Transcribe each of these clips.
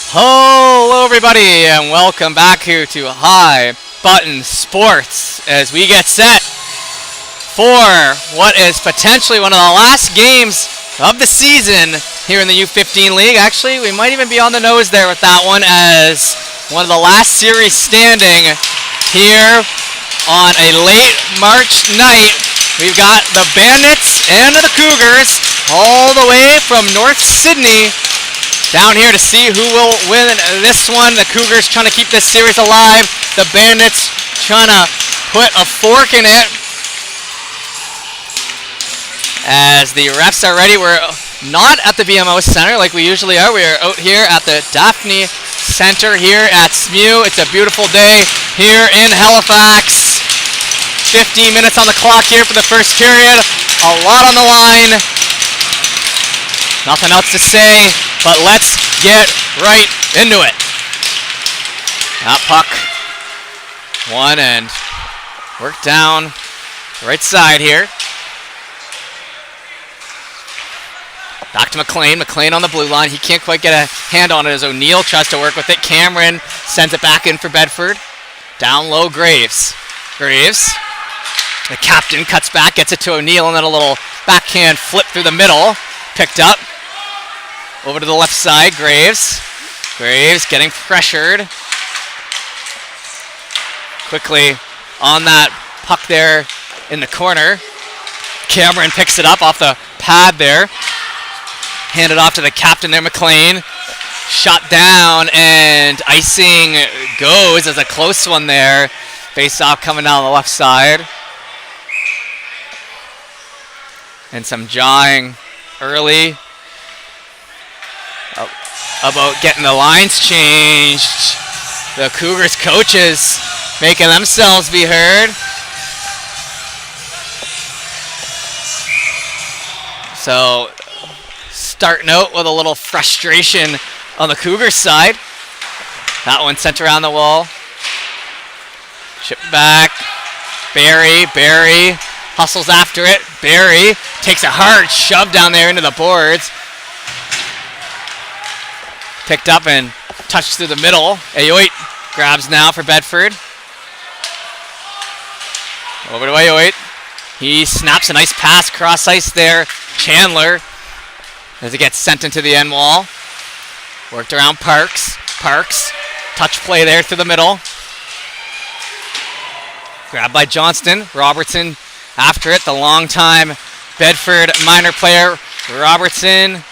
Hello everybody and welcome back here to High Button Sports as we get set for what is potentially one of the last games of the season here in the U15 League. Actually, we might even be on the nose there with that one as one of the last series standing here on a late March night. We've got the Bandits and the Cougars all the way from North Sydney down here to see who will win this one. The Cougars trying to keep this series alive. The Bandits trying to put a fork in it. As the refs are ready, we're not at the BMO Center like we usually are. We are out here at the Daphne Center here at SMU. It's a beautiful day here in Halifax. 15 minutes on the clock here for the first period. A lot on the line. Nothing else to say, but let's get right into it. That puck won and worked down right side here. Back to McLean. McLean on the blue line. He can't quite get a hand on it as O'Neill tries to work with it. Cameron sends it back in for Bedford. Down low, Graves. Graves. The captain cuts back, gets it to O'Neill, and then a little backhand flip through the middle. Picked up. Over to the left side, Graves. Graves getting pressured. Quickly on that puck there in the corner. Cameron picks it up off the pad there. Handed off to the captain there, McLean. Shot down and icing goes as a close one there. Face off coming down the left side. And some jawing early about getting the lines changed. The Cougars coaches making themselves be heard. So starting out with a little frustration on the Cougars side. That one sent around the wall. Chip back. Barry hustles after it. Barry takes a hard shove down there into the boards. Picked up and touched through the middle. Ayoit grabs now for Bedford. Over to Ayoit. He snaps a nice pass cross ice there. Chandler as it gets sent into the end wall. Worked around Parks. Parks. Touch play there through the middle. Grabbed by Johnston. Robertson after it. The long-time Bedford minor player, Robertson.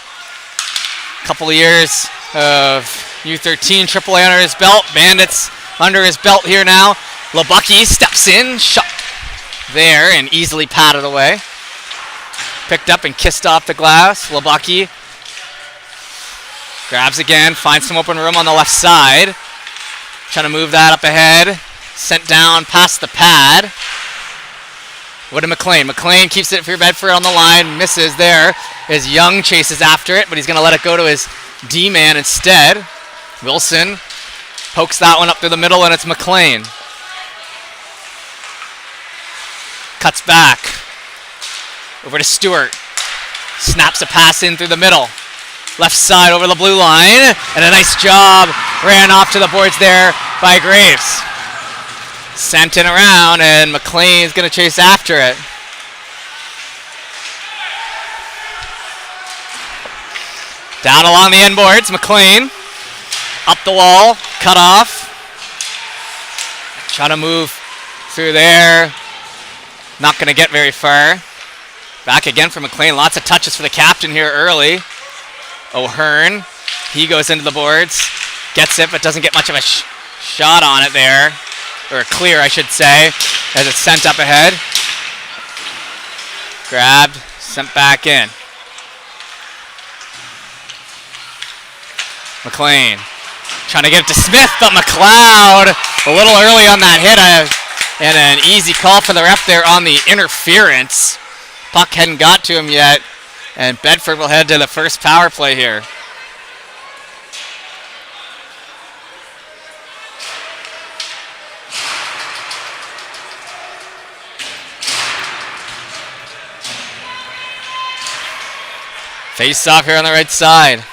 Couple of years of U13 AAA under his belt. Bandits under his belt here now. Labucky steps in. Shot there and easily patted away. Picked up and kissed off the glass. Labucky grabs again. Finds some open room on the left side. Trying to move that up ahead. Sent down past the pad. What did McLean? McLean keeps it for Bedford on the line. Misses there as Young chases after it, but he's going to let it go to his D-man instead. Wilson pokes that one up through the middle, and it's McLean. Cuts back. Over to Stewart. Snaps a pass in through the middle. Left side over the blue line, and a nice job ran off to the boards there by Graves. Sent it around, and McLean's going to chase after it. Down along the end boards, McLean. Up the wall, cut off. Trying to move through there. Not going to get very far. Back again for McLean. Lots of touches for the captain here early. O'Hearn. He goes into the boards. Gets it, but doesn't get much of a shot on it there. Or clear, I should say, as it's sent up ahead. Grabbed, sent back in. McLean trying to get it to Smith, but McLeod a little early on that hit, and an easy call for the ref there on the interference. Puck hadn't got to him yet, and Bedford will head to the first power play here. Face off here on the right side.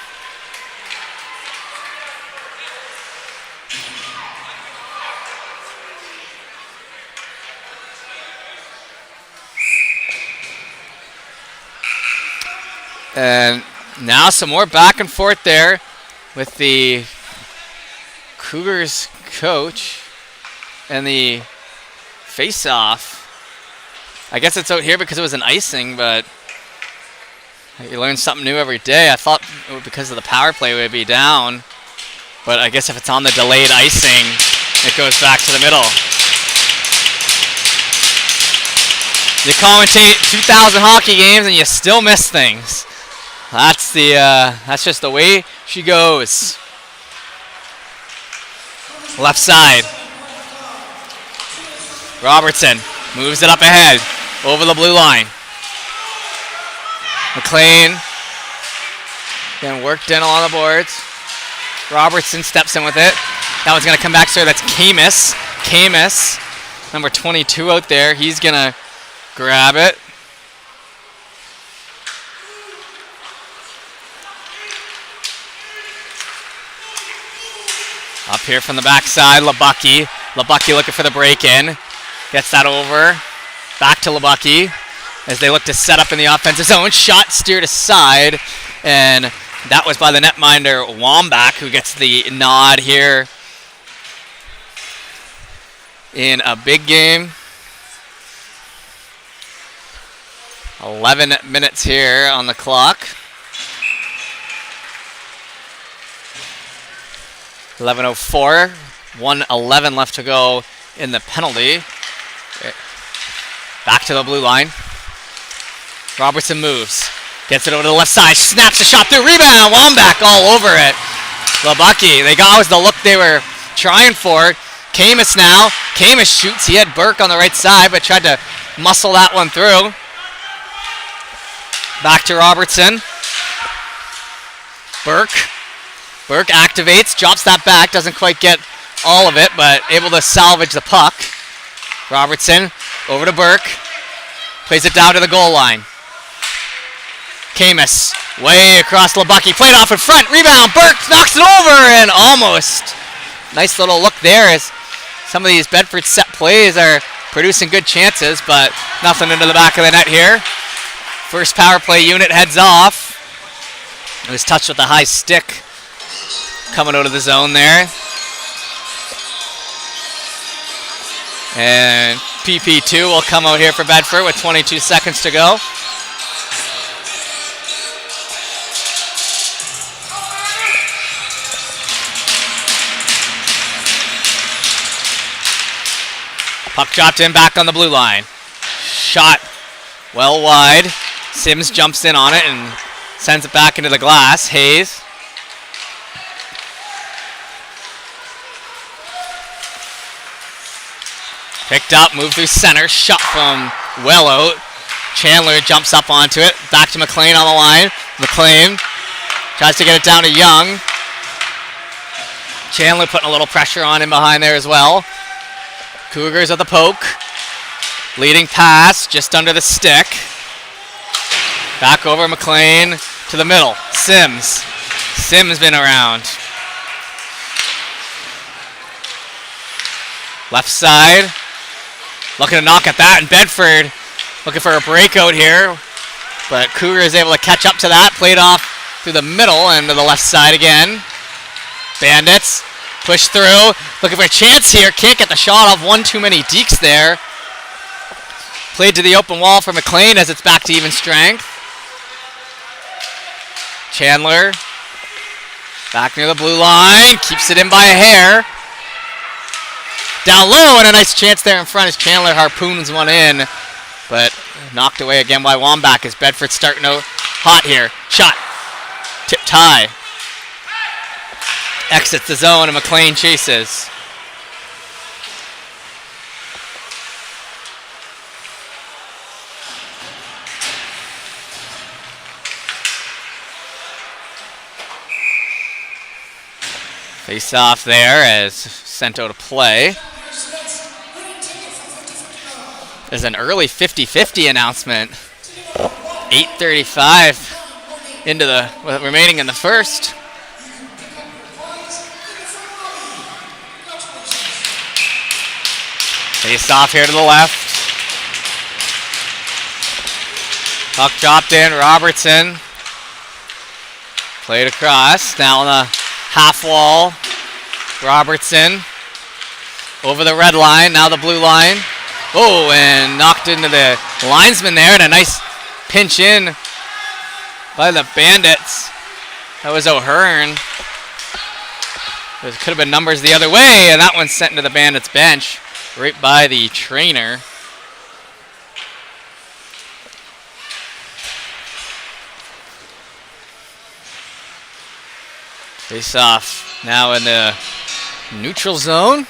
And now some more back and forth there with the Cougars coach and the face-off. I guess it's out here because it was an icing, but you learn something new every day. I thought because of the power play it would be down, but I guess if it's on the delayed icing, it goes back to the middle. You commentate 2,000 hockey games and you still miss things. That's just the way she goes. Left side. Robertson moves it up ahead over the blue line. McLean getting worked in along the boards. Robertson steps in with it. That one's going to come back, sir. That's Camus. Camus, number 22 out there. He's going to grab it. Up here from the backside, Labucky. Labucky looking for the break-in. Gets that over. Back to Labucky as they look to set up in the offensive zone. Shot steered aside, and that was by the netminder Wambach, who gets the nod here in a big game. 11 minutes here on the clock. 11:04, 1:11 left to go in the penalty. Back to the blue line. Robertson moves, gets it over to the left side, snaps the shot through, rebound, Wambach all over it. Labucky, that was the look they were trying for. Camus now, Camus shoots, he had Burke on the right side, but tried to muscle that one through. Back to Robertson. Burke activates, drops that back, doesn't quite get all of it, but able to salvage the puck. Robertson over to Burke, plays it down to the goal line. Camus way across Labucky, played off in front, rebound, Burke knocks it over, and almost. Nice little look there as some of these Bedford set plays are producing good chances, but nothing into the back of the net here. First power play unit heads off. It was touched with a high stick coming out of the zone there. And PP2 will come out here for Bedford with 22 seconds to go. Puck dropped in back on the blue line. Shot well wide. Sims jumps in on it and sends it back into the glass. Hayes. Picked up, moved through center, shot from well out. Chandler jumps up onto it. Back to McLean on the line. McLean tries to get it down to Young. Chandler putting a little pressure on him behind there as well. Cougars at the poke. Leading pass just under the stick. Back over McLean to the middle. Sims. Sims been around. Left side. Looking to knock at that, and Bedford looking for a breakout here. But Cougar is able to catch up to that. Played off through the middle and to the left side again. Bandits push through. Looking for a chance here. Can't get the shot off. One too many dekes there. Played to the open wall for McLean as it's back to even strength. Chandler back near the blue line. Keeps it in by a hair. Down low, and a nice chance there in front as Chandler harpoons one in, but knocked away again by Wambach as Bedford's starting out hot here. Shot. Tip tie. Exits the zone, and McLean chases. Face off there as sent out a play. There's an early 50-50 announcement. 8:35 into the remaining in the first. Face off here to the left. Puck dropped in. Robertson Played across. Now on the half wall. Robertson. Over the red line. Now the blue line. Oh, and knocked into the linesman there. And a nice pinch in by the Bandits. That was O'Hearn. There could have been numbers the other way. And that one's sent into the Bandits bench. Right by the trainer. Face off now in the neutral zone.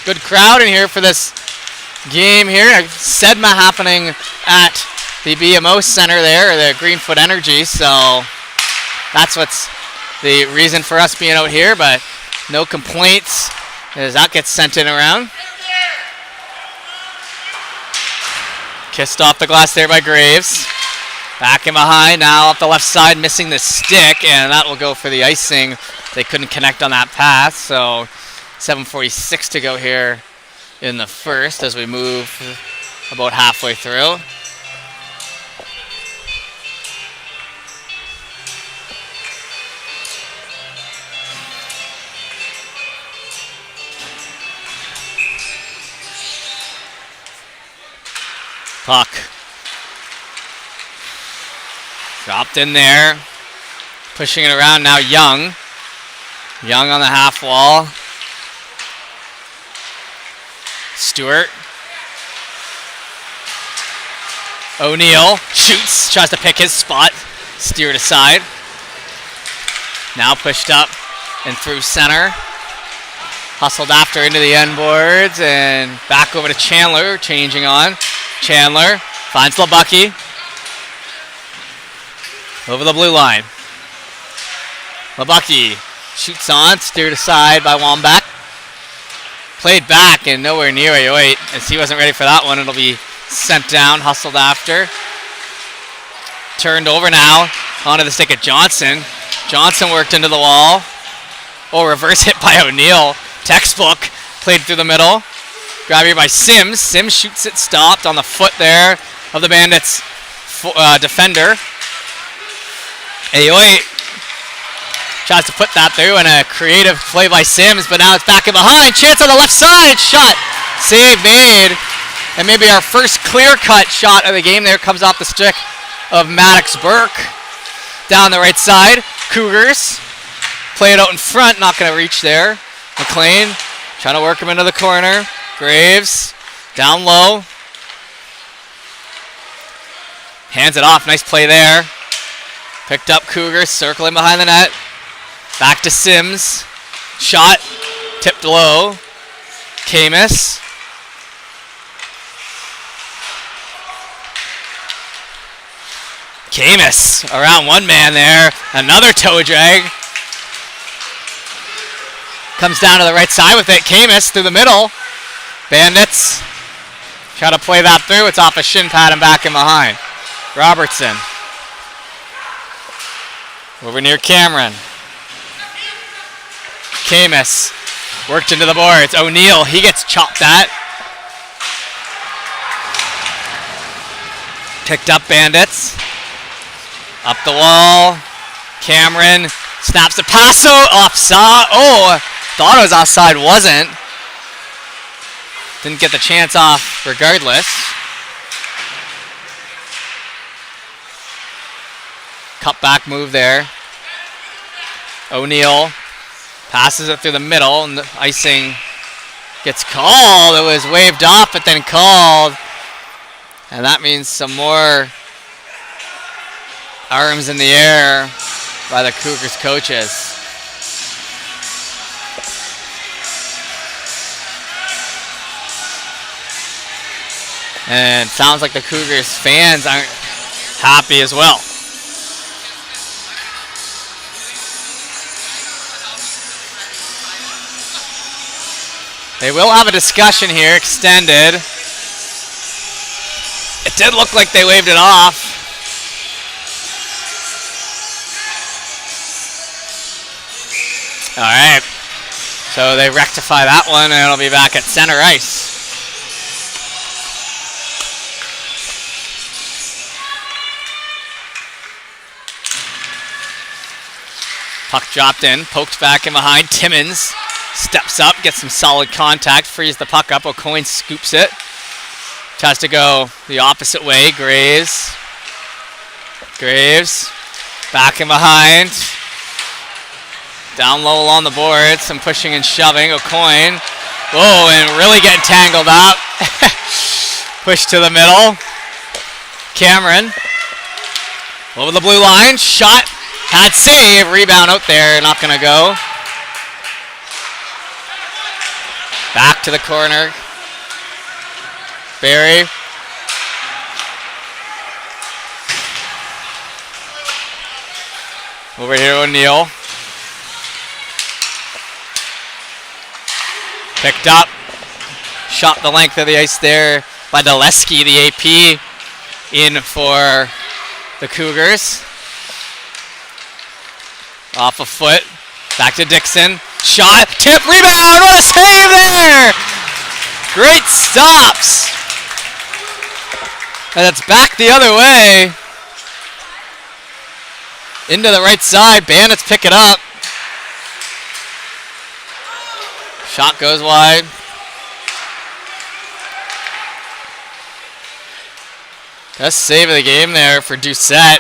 Good crowd in here for this game here. Sedma happening at the BMO Center there, the Greenfoot Energy. So that's what's the reason for us being out here, but no complaints as that gets sent in around. Kissed off the glass there by Graves. Back in behind, now up the left side, missing the stick, and that will go for the icing. They couldn't connect on that pass, so 7:46 to go here in the first as we move about halfway through. Puck. Dropped in there. Pushing it around now, Young. Young on the half wall. Stewart. O'Neill shoots, tries to pick his spot. Steered aside. Now pushed up and through center. Hustled after into the end boards and back over to Chandler, changing on. Chandler finds LeBucky. Over the blue line. LeBucky shoots on, steered aside by Wambach. Played back and nowhere near Ayoit as he wasn't ready for that one. It'll be sent down, hustled after. Turned over now onto the stick of Johnson. Johnson worked into the wall. Oh, reverse hit by O'Neill. Textbook. Played through the middle. Grab here by Sims. Sims shoots it, stopped on the foot there of the Bandits defender. Ayoit tries to put that through and a creative play by Sims, but now it's back in behind. Chance on the left side. Shot. Save made. And maybe our first clear-cut shot of the game there comes off the stick of Maddox Burke. Down the right side. Cougars play it out in front. Not going to reach there. McLean trying to work him into the corner. Graves down low. Hands it off. Nice play there. Picked up Cougars, circling behind the net. Back to Sims. Shot. Tipped low. Camus. Camus around one man there. Another toe drag. Comes down to the right side with it. Camus through the middle. Bandits try to play that through. It's off a shin pad and back in behind. Robertson. Over near Cameron. Camus worked into the boards. O'Neill, he gets chopped at. Picked up Bandits. Up the wall. Cameron snaps the pass offside. Oh, thought it was offside, wasn't. Didn't get the chance off regardless. Cut back move there. O'Neill passes it through the middle and the icing gets called. It was waved off but then called. And that means some more arms in the air by the Cougars coaches. And it sounds like the Cougars fans aren't happy as well. They will have a discussion here, extended. It did look like they waved it off. All right, so they rectify that one and it'll be back at center ice. Puck dropped in, poked back in behind. Timmins steps up, gets some solid contact, frees the puck up. O'Coin scoops it. Tries to go the opposite way. Graves. Back in behind. Down low along the board. Some pushing and shoving. O'Coin. Whoa, and really getting tangled up. Push to the middle. Cameron. Over the blue line. Shot. Had save. Rebound out there. Not going to go. Back to the corner. Barry. Over here, O'Neill. Picked up. Shot the length of the ice there by Daleski, the AP, in for the Cougars. Off a foot. Back to Dixon. Shot. Tip. Rebound. What a save there. Great stops. And it's back the other way. Into the right side. Bandits pick it up. Shot goes wide. Best save of the game there for Doucette.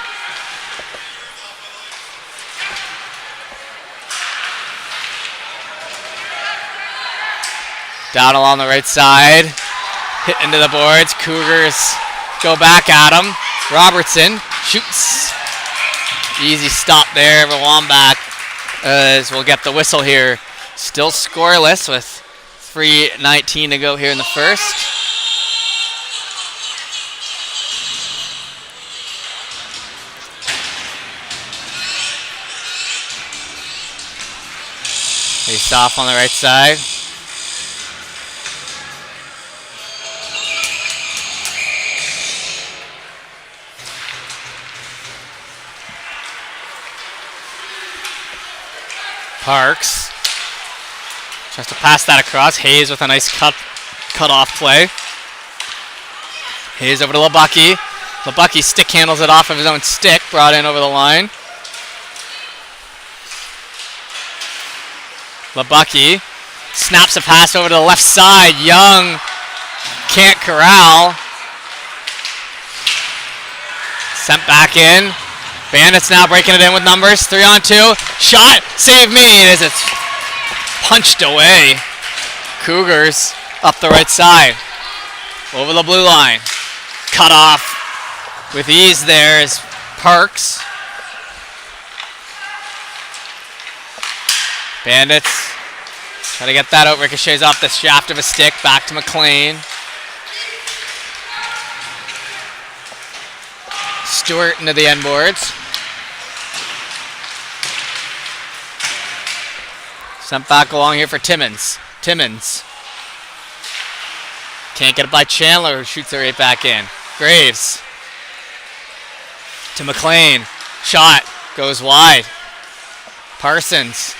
Down along the right side. Hit into the boards. Cougars go back at him. Robertson shoots. Easy stop there. Wambach as we'll get the whistle here. Still scoreless with 3:19 to go here in the first. Face off on the right side. Parks tries to pass that across. Hayes with a nice cut-off play. Hayes over to Lebucky. Lebucky stick handles it off of his own stick. Brought in over the line. Lebucky snaps a pass over to the left side. Young can't corral. Sent back in. Bandits now breaking it in with numbers. 3-on-2. Shot. Save made as it's punched away. Cougars up the right side. Over the blue line. Cut off with ease there is Parks. Bandits try to get that out. Ricochets off the shaft of a stick. Back to McLean. Stewart into the end boards. Sent back along here for Timmins. Timmins. Can't get it by Chandler, who shoots it right back in. Graves. To McLean. Shot. Goes wide. Parsons.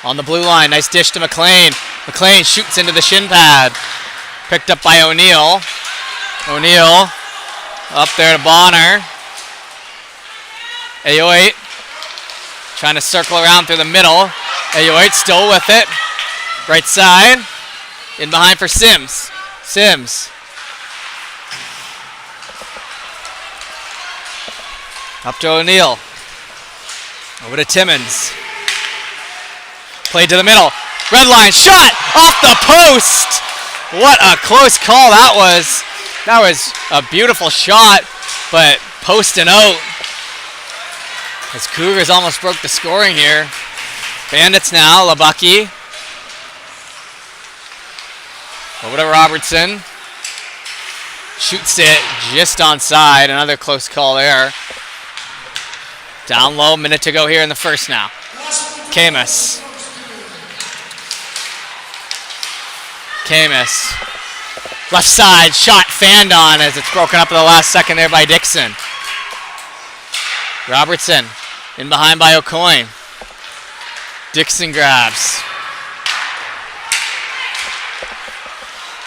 On the blue line. Nice dish to McLean. McLean shoots into the shin pad. Picked up by O'Neill. O'Neill. Up there to Bonner. Ayoit. Trying to circle around through the middle. Ayoit still with it. Right side. In behind for Sims. Sims. Up to O'Neill. Over to Timmins. Played to the middle. Red line shot off the post. What a close call that was. That was a beautiful shot, but post and out. As Cougars almost broke the scoring here. Bandits now, Lebucky. Over to Robertson. Shoots it just onside. Another close call there. Down low, minute to go here in the first now. Camus. Camus. Left side, shot fanned on as it's broken up at the last second there by Dixon. Robertson in behind by O'Coin. Dixon grabs.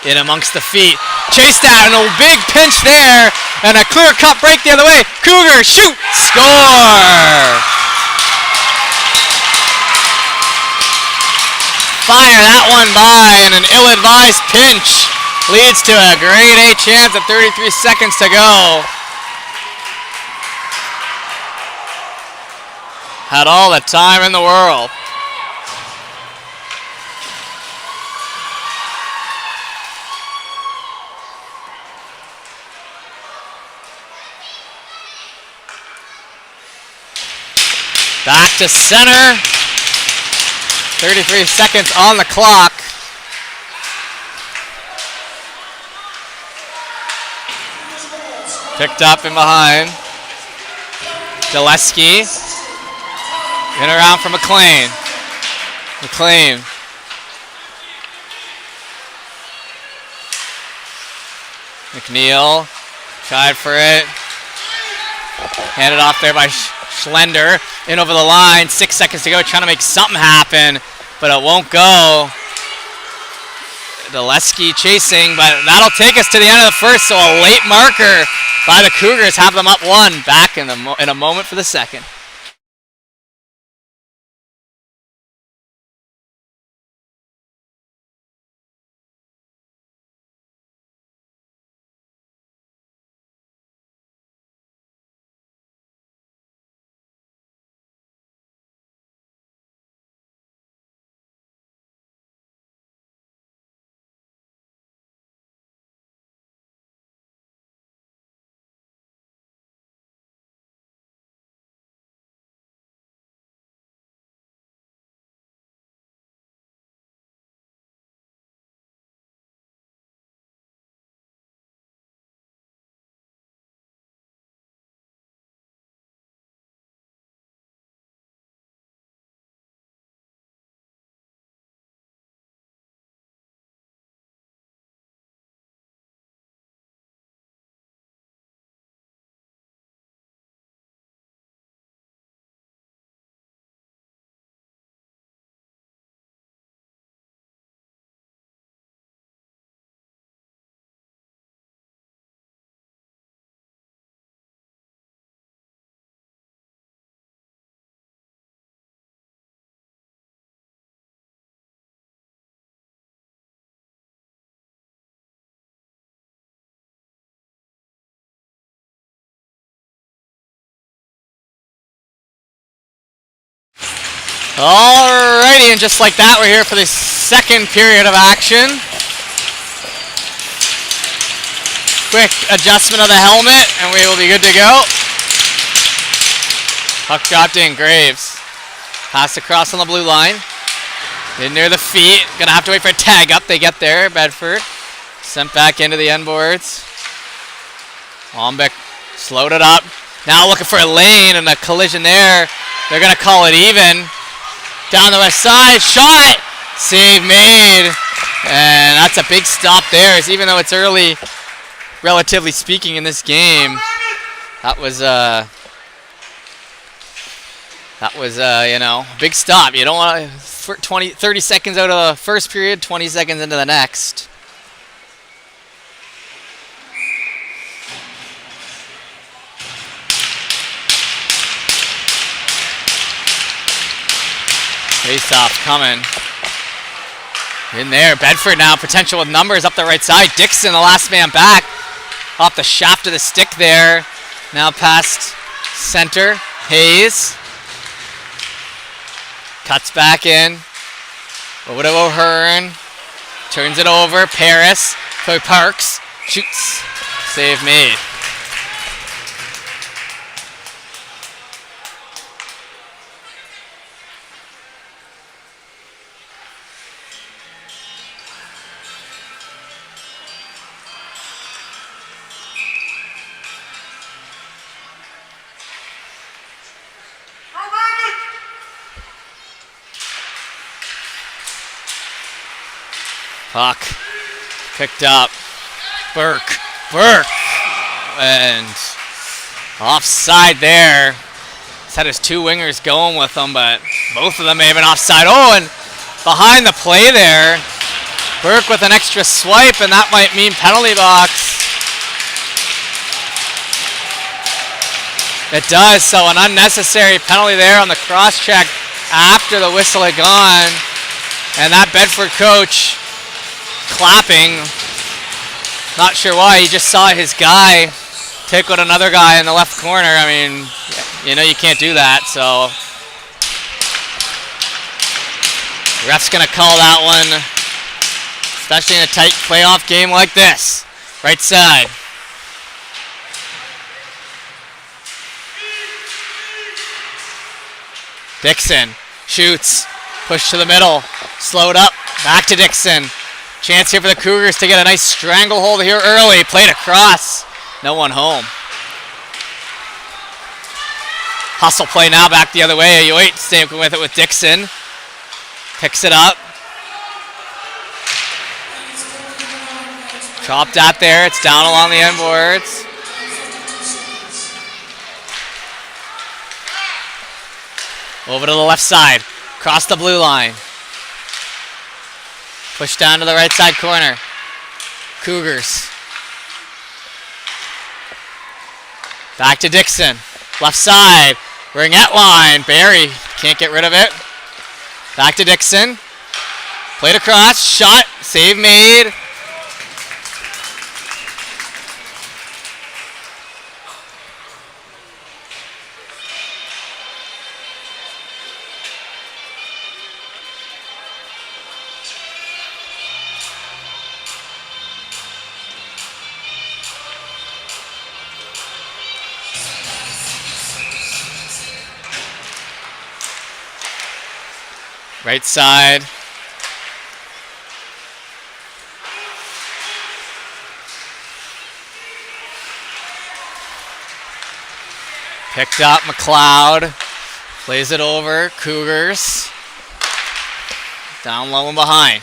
In amongst the feet. Chased out and a big pinch there. And a clear cut break the other way. Cougars shoot. Score! fire that one by, and an ill-advised pinch leads to a grade A chance at 33 seconds to go. Had all the time in the world. Back to center. 33 seconds on the clock. Picked up and behind. Gillespie. In around for McLean. McLean. McNeil. Tried for it. Handed off there by Schlender. In over the line. 6 seconds to go. Trying to make something happen. But it won't go. Gillespie chasing. But that'll take us to the end of the first. So a late marker by the Cougars. Have them up one. Back in a moment for the second. Alrighty, and just like that, we're here for the second period of action. Quick adjustment of the helmet, and we will be good to go. Puck dropped in, Graves. Pass across on the blue line. In near the feet. Gonna have to wait for a tag up. They get there, Bedford. Sent back into the end boards. Lombeck slowed it up. Now looking for a lane and a collision there. They're gonna call it even. Down the west side, shot, save made, and that's a big stop there. Even though it's early, relatively speaking, in this game, that was you know, big stop. You don't want to 30 seconds out of the first period, 20 seconds into the next. Face-off coming. In there, Bedford now, potential with numbers up the right side. Dixon, the last man back. Off the shaft of the stick there. Now past center. Hayes. Cuts back in. Over to O'Hearn. Turns it over. Paris. For Parks. Shoots. Save made. Puck picked up. Burke. And offside there. He's had his two wingers going with him, but both of them may have been offside. Oh, and behind the play there, Burke with an extra swipe, and that might mean penalty box. It does, so an unnecessary penalty there on the cross check after the whistle had gone. And that Bedford coach clapping. Not sure why. He just saw his guy take out another guy in the left corner. I mean, you know you can't do that, so. Ref's going to call that one, especially in a tight playoff game like this. Right side. Dixon shoots, push to the middle, slowed up, back to Dixon. Chance here for the Cougars to get a nice stranglehold here early. Played across, no one home. Hustle play now back the other way. U8 staying with it with Dixon. Picks it up. Chopped out there, it's down along the end boards. Over to the left side, across the blue line. Push down to the right side corner. Cougars. Back to Dixon. Left side, ringette line. Barry can't get rid of it. Back to Dixon. Played across, shot, save made. Right side. Picked up McLeod. Plays it over. Cougars. Down low and behind.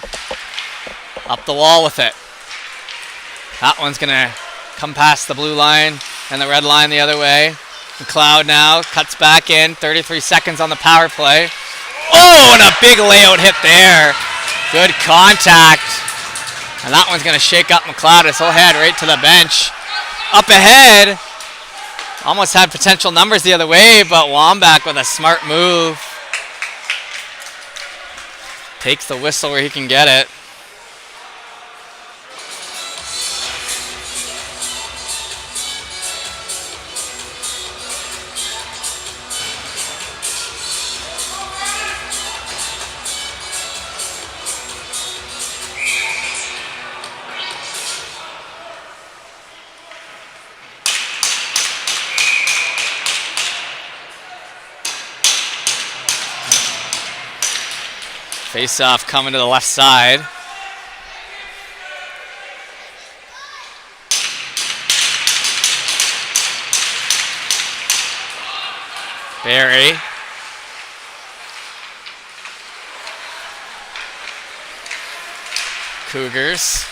Up the wall with it. That one's going to come past the blue line and the red line the other way. McLeod now cuts back in. 33 seconds on the power play. Oh, and a big layout hit there. Good contact. And that one's going to shake up McLeod. He'll head right to the bench. Up ahead. Almost had potential numbers the other way, but Wambach with a smart move. Takes the whistle where he can get it. Face-off coming to the left side. Barry. Cougars.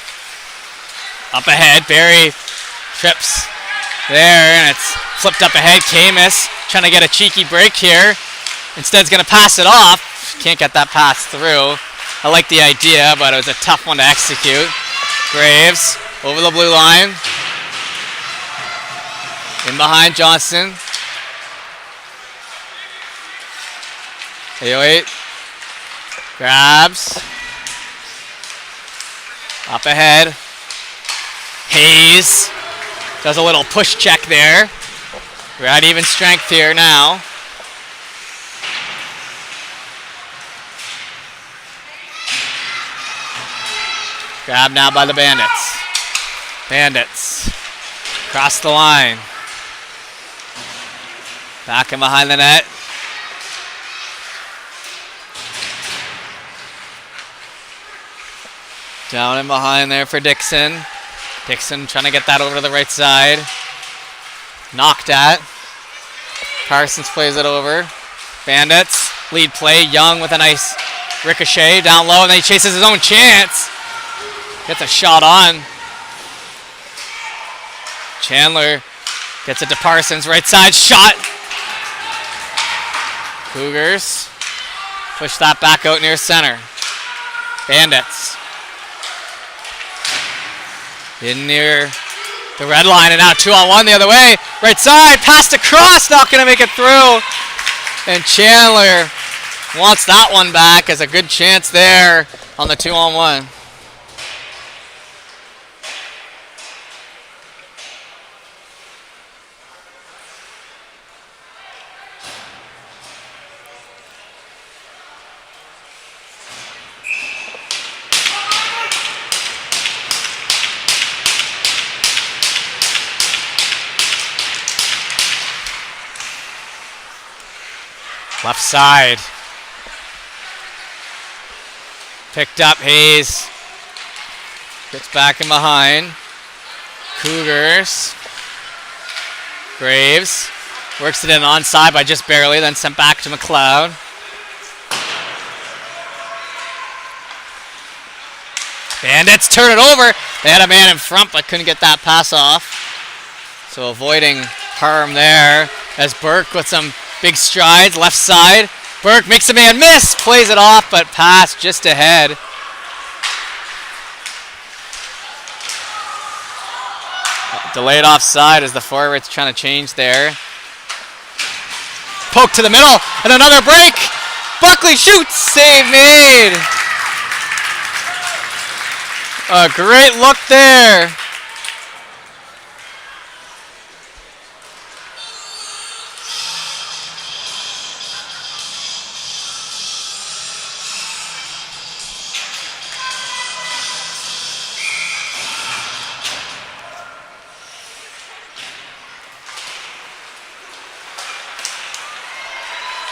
Up ahead, Barry trips there, and it's flipped up ahead. Camus trying to get a cheeky break here. Instead, he's going to pass it off. Can't get that pass through. I like the idea, but it was a tough one to execute. Graves over the blue line. In behind Johnson. U8 grabs. Up ahead. Hayes does a little push check there. We're at even strength here now. Grabbed now by the Bandits. Bandits. Across the line. Back in behind the net. Down in behind there for Dixon. Dixon trying to get that over to the right side. Knocked at. Parsons plays it over. Bandits. Lead play. Young with a nice ricochet down low, and then he chases his own chance. Gets a shot on. Chandler gets it to Parsons. Right side shot. Cougars push that back out near center. Bandits. In near the red line, and now 2-on-1 the other way. Right side, passed across, not going to make it through. And Chandler wants that one back as a good chance there on the 2-on-1. Left side. Picked up Hayes. Gets back in behind. Cougars. Graves. Works it in onside by just barely, then sent back to McLeod. Bandits turn it over. They had a man in front but couldn't get that pass off. So avoiding harm there as Burke with some big strides, left side. Burke makes a man miss, plays it off, but pass just ahead. Delayed offside as the forward's trying to change there. Poke to the middle, and another break. Buckley shoots, save made. A great look there.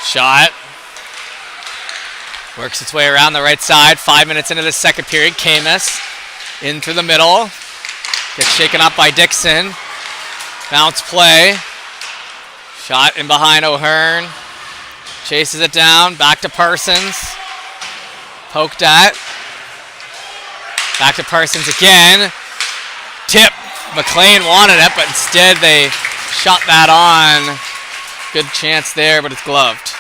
Shot. Works its way around the right side. 5 minutes into the second period. Camus in through the middle. Gets shaken up by Dixon. Bounce play. Shot in behind O'Hearn. Chases it down. Back to Parsons. Poked at. Back to Parsons again. Tip. McLean wanted it, but instead they shot that on. Good chance there, but it's gloved.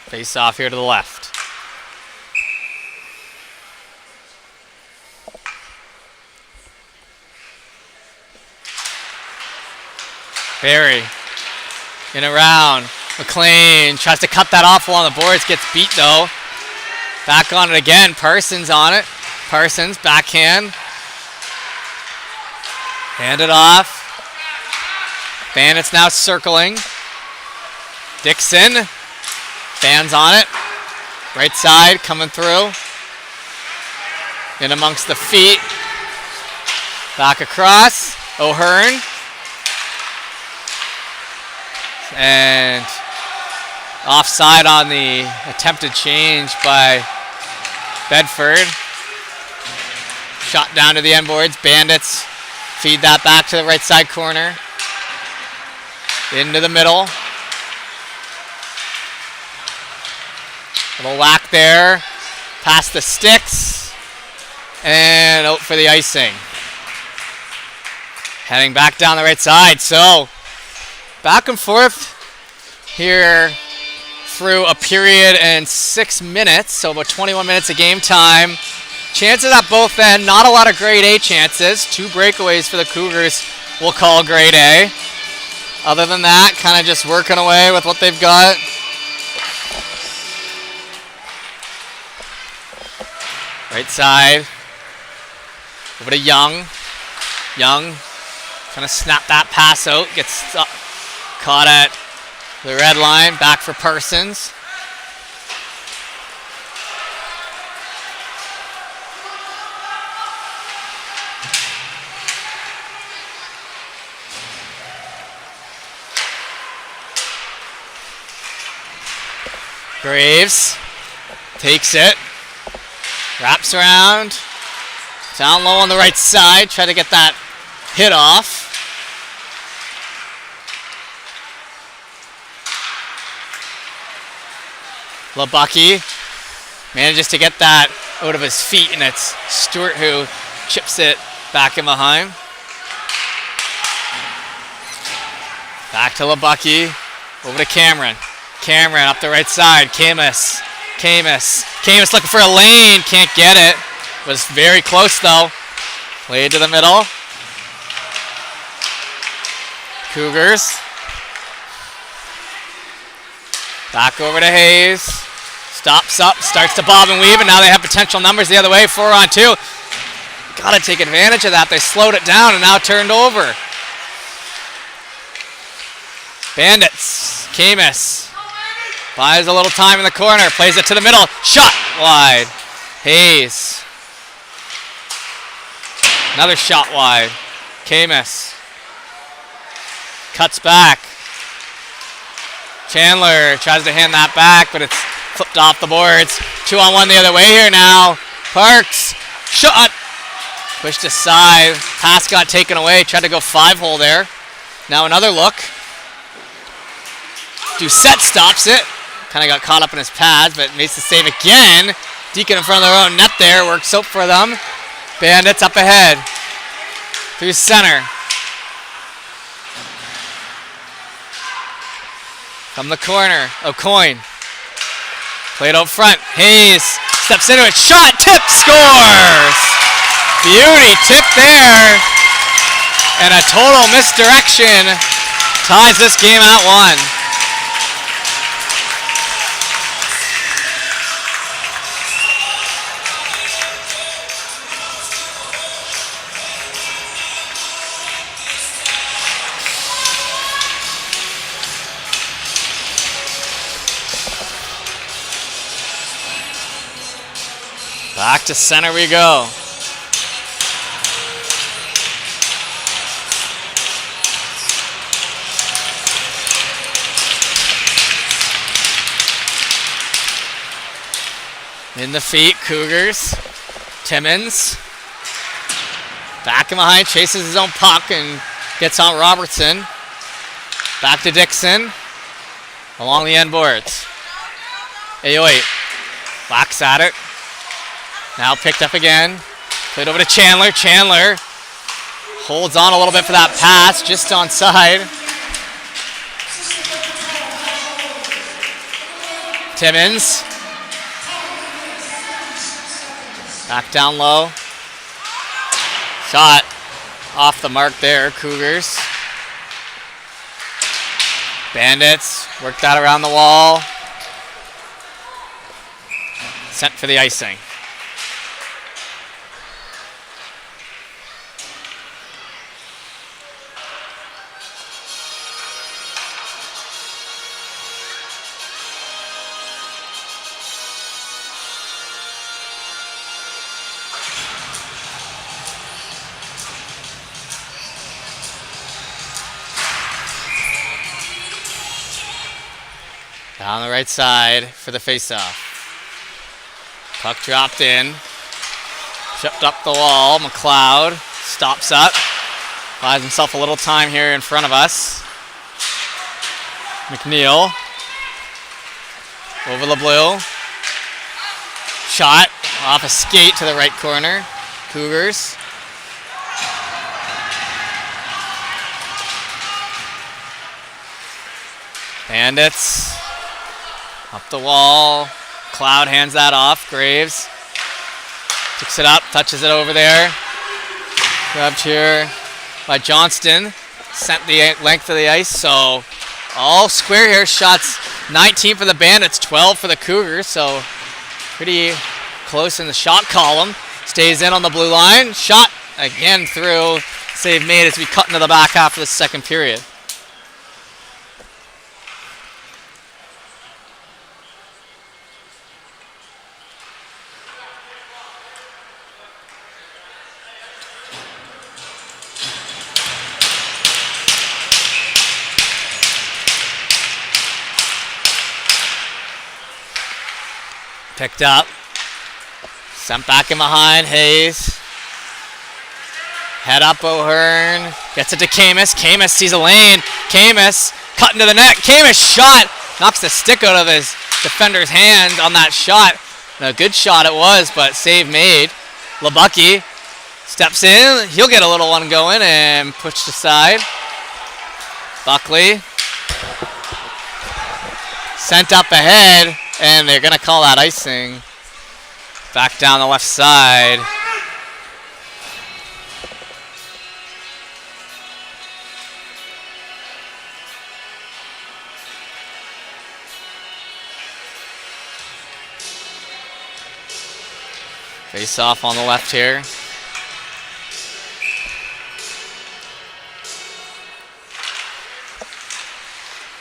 Face off here to the left. Barry in around. McLean tries to cut that off along the boards, gets beat though. Back on it again. Parsons on it. Parsons, backhand. Hand it off. Bandits now circling. Dixon. Fans on it. Right side coming through. In amongst the feet. Back across. O'Hearn. And offside on the attempted change by Bedford. Shot down to the end boards. Bandits feed that back to the right side corner. Into the middle. Little whack there. Past the sticks. And out for the icing. Heading back down the right side. So, back and forth here through a period and 6 minutes. So about 21 minutes of game time. Chances at both end. Not a lot of grade A chances. 2 breakaways for the Cougars we'll call grade A. Other than that, kind of just working away with what they've got. Right side. Over to Young. Young trying to snap that pass out. Gets caught at the red line. Back for Parsons. Graves takes it. Wraps around. Down low on the right side. Try to get that hit off. LeBucky manages to get that out of his feet, and it's Stewart who chips it back in behind. Back to LeBucky. Over to Cameron. Cameron up the right side. Camus looking for a lane. Can't get it. Was very close though. Played to the middle. Cougars. Back over to Hayes. Stops up, starts to bob and weave, and now they have potential numbers the other way, 4-on-2. Gotta take advantage of that. They slowed it down and now turned over. Bandits. Camus buys a little time in the corner, plays it to the middle. Shot wide. Hayes. Another shot wide. Camus. Cuts back. Chandler tries to hand that back, but it's flipped off the boards. 2-on-1 the other way here now. Parks. Shot. Pushed aside. Pass got taken away. Tried to go 5-hole there. Now another look. Doucette stops it. Kind of got caught up in his pads, but makes the save again. Deacon in front of their own net there. Works out for them. Bandits up ahead. Through center. From the corner. O'Coin. Played out front. Hayes steps into it. Shot. Tip. Scores. Beauty tip there. And a total misdirection ties this game at 1. Back to center we go. In the feet, Cougars. Timmons. Back in behind, chases his own puck and gets on Robertson. Back to Dixon. Along the end boards. 808. Locks at it. Now picked up again. Played over to Chandler. Chandler holds on a little bit for that pass, just onside. Timmons. Back down low. Shot off the mark there, Cougars. Bandits work that around the wall. Sent for the icing. Down the right side for the faceoff. Puck dropped in. Chipped up the wall. McLeod stops up. Buys himself a little time here in front of us. McNeil. Over the blue. Shot. Off a skate to the right corner. Cougars. Bandits. Up the wall. Cloud hands that off. Graves picks it up, touches it over there. Grabbed here by Johnston. Sent the length of the ice. So all square here. Shots 19 for the Bandits, 12 for the Cougars. So pretty close in the shot column. Stays in on the blue line. Shot again through. Save made as we cut into the back half of the second period. Picked up. Sent back in behind. Hayes. Head up O'Hearn. Gets it to Camus. Camus sees a lane. Camus cut into the net. Camus shot. Knocks the stick out of his defender's hand on that shot. And a good shot it was, but save made. Labucky steps in. He'll get a little one going and pushed aside. Buckley. Sent up ahead. And they're going to call that icing. Back down the left side. Face off on the left here.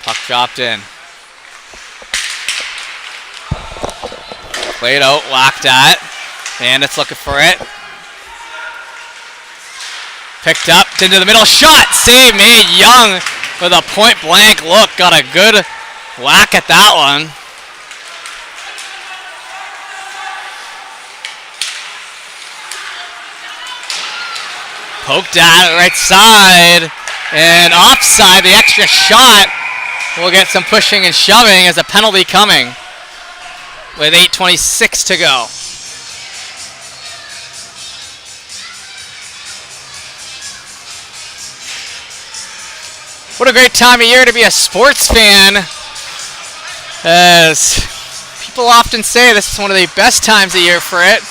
Puck dropped in. Played out, whacked at. Bandits looking for it. Picked up into the middle. Shot! Save made. Young with a point blank look. Got a good whack at that one. Poked at it right side. And offside, the extra shot. We'll get some pushing and shoving as a penalty coming with 8:26 to go. What a great time of year to be a sports fan, as people often say this is one of the best times of year for it.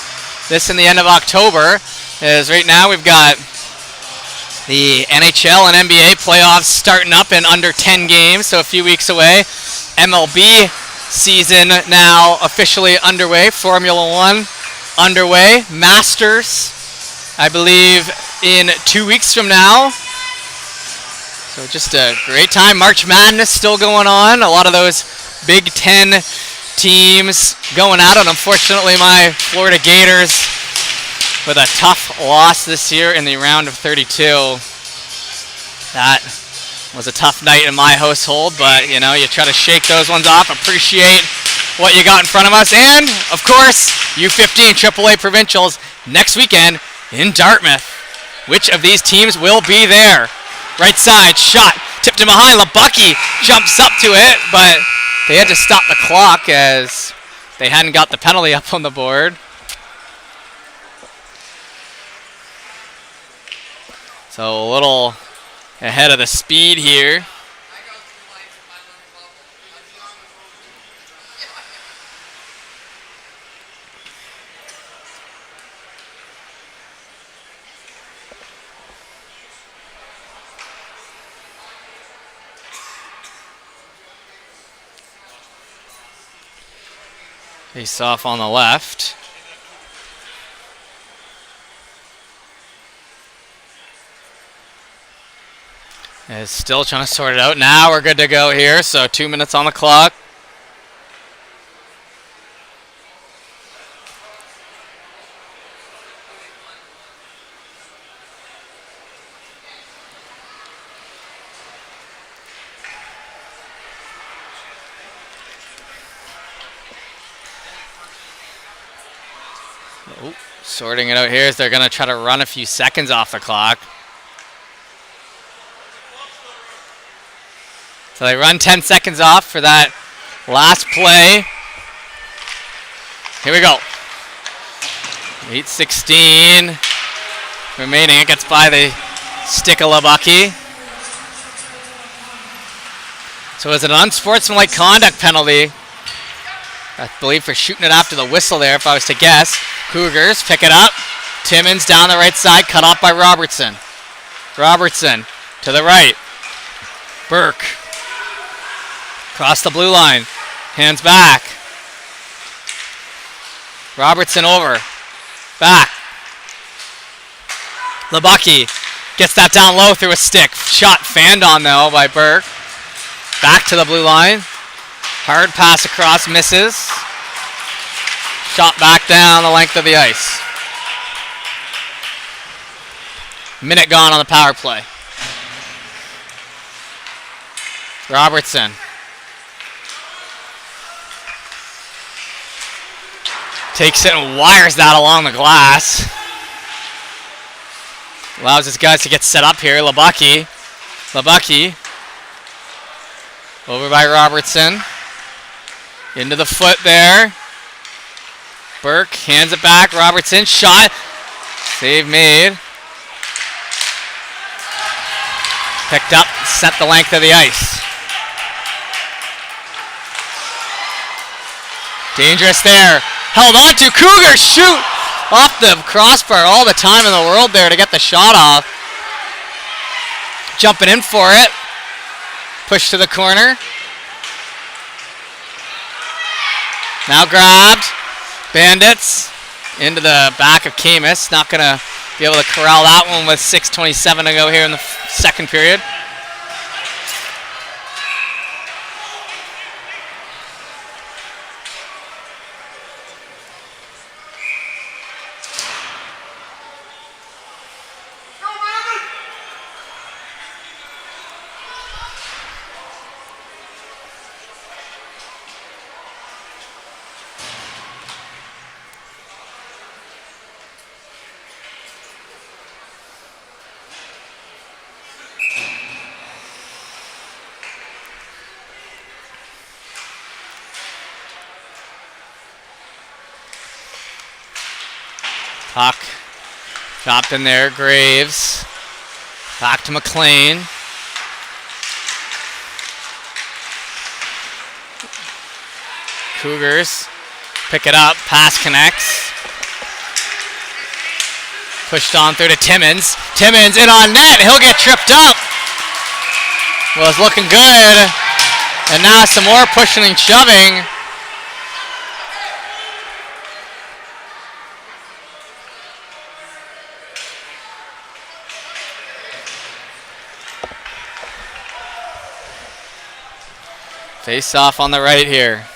This and the end of October, as right now we've got the NHL and NBA playoffs starting up in under 10 games, so a few weeks away. MLB season now officially underway. Formula One underway. Masters, I believe, in 2 weeks from now. So just a great time. March Madness still going on. A lot of those Big Ten teams going out, and unfortunately my Florida Gators with a tough loss this year in the round of 32. That was a tough night in my household, but you know, you try to shake those ones off, appreciate what you got in front of us, and of course, U15 AAA Provincials next weekend in Dartmouth. Which of these teams will be there? Right side, shot, tipped in behind, Labucky jumps up to it, but they had to stop the clock as they hadn't got the penalty up on the board. So a little ahead of the speed here. Face off on the left. Is still trying to sort it out. Now we're good to go here, so 2 minutes on the clock. Oh, sorting it out here as they're going to try to run a few seconds off the clock. So they run 10 seconds off for that last play. Here we go. 8:16 remaining. It gets by the stick of Labucky. So is it an unsportsmanlike conduct penalty? I believe for shooting it after the whistle there, if I was to guess. Cougars pick it up. Timmons down the right side, cut off by Robertson. Robertson to the right. Burke. Across the blue line. Hands back. Robertson over. Back. Labucky gets that down low through a stick. Shot fanned on though by Burke. Back to the blue line. Hard pass across, misses. Shot back down the length of the ice. Minute gone on the power play. Robertson. Takes it and wires that along the glass. Allows his guys to get set up here. Labucky. Labucky. Over by Robertson. Into the foot there. Burke hands it back. Robertson. Shot. Save made. Picked up. Set the length of the ice. Dangerous there. Held on to. Cougars shoot off the crossbar. All the time in the world there to get the shot off. Jumping in for it. Push to the corner. Now grabbed. Bandits. into the back of Camus. Not going to be able to corral that one with 6:27 to go here in the second period. Puck dropped in there, Graves. Back to McLean. Cougars pick it up, pass connects. Pushed on through to Timmins. Timmins in on net, he'll get tripped up. Well, it's looking good. And now some more pushing and shoving. Face off on the right here.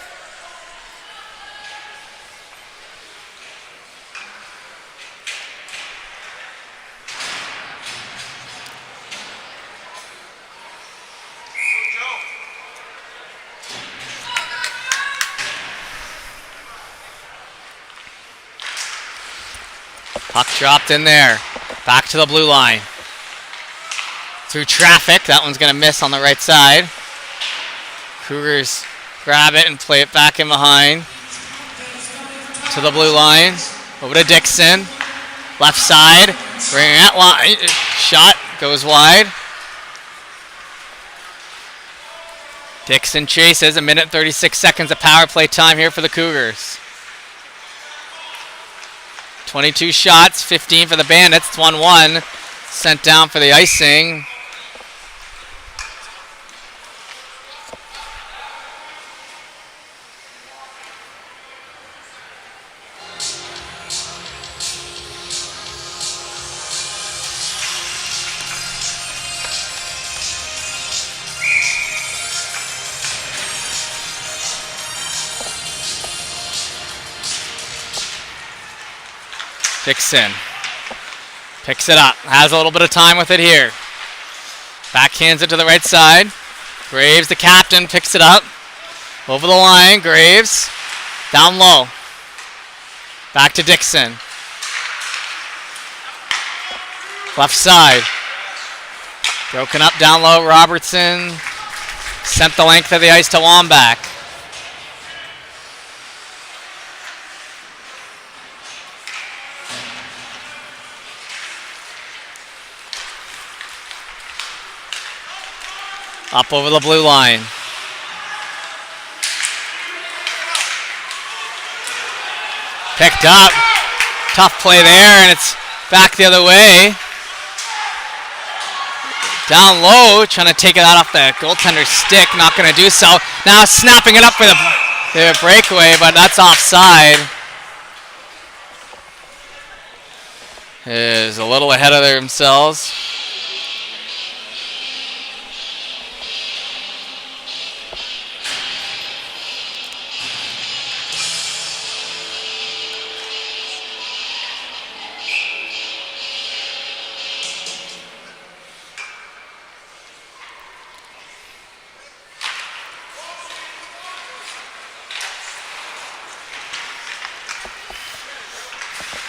Puck dropped in there. Back to the blue line. Through traffic. That one's going to miss on the right side. Cougars grab it and play it back in behind. To the blue line. Over to Dixon. Left side. Bringing that line. Shot goes wide. Dixon chases. 1:36 of power play time here for the Cougars. 22 shots, 15 for the Bandits. It's 1-1. Sent down for the icing. Dixon picks it up, has a little bit of time with it here. Backhands it to the right side. Graves, the captain, picks it up. Over the line, Graves. Down low. Back to Dixon. Left side. Broken up down low, Robertson. Sent the length of the ice to Wambach. Up over the blue line. Picked up. Tough play there, and it's back the other way. Down low, trying to take it out off the goaltender's stick. Not going to do so. Now snapping it up for the breakaway, but that's offside. Is a little ahead of themselves.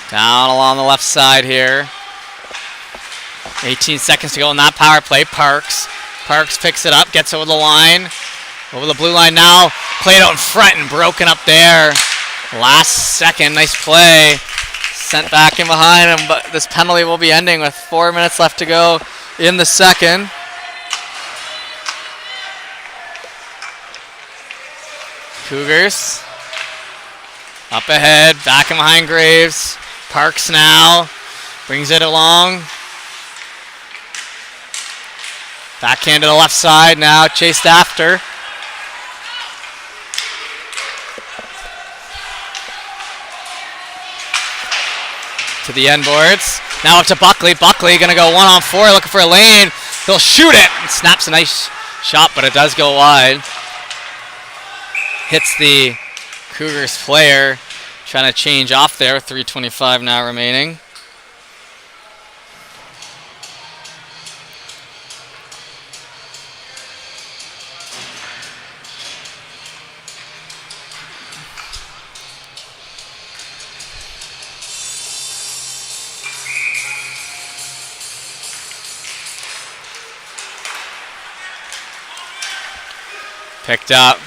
Down along the left side here. 18 seconds to go in that power play. Parks picks it up, gets over the line. Over the blue line now. Played out in front and broken up there. Last second, nice play. Sent back in behind him, but this penalty will be ending with 4 minutes left to go in the second. Cougars up ahead, back in behind Graves. Parks now, brings it along. Backhand to the left side, now chased after. to the end boards. Now up to Buckley. Buckley going to go 1-on-4, looking for a lane. He'll shoot it. Snaps a nice shot, but it does go wide. Hits the Cougars player. Trying to change off there. 3:25 now remaining. Picked up.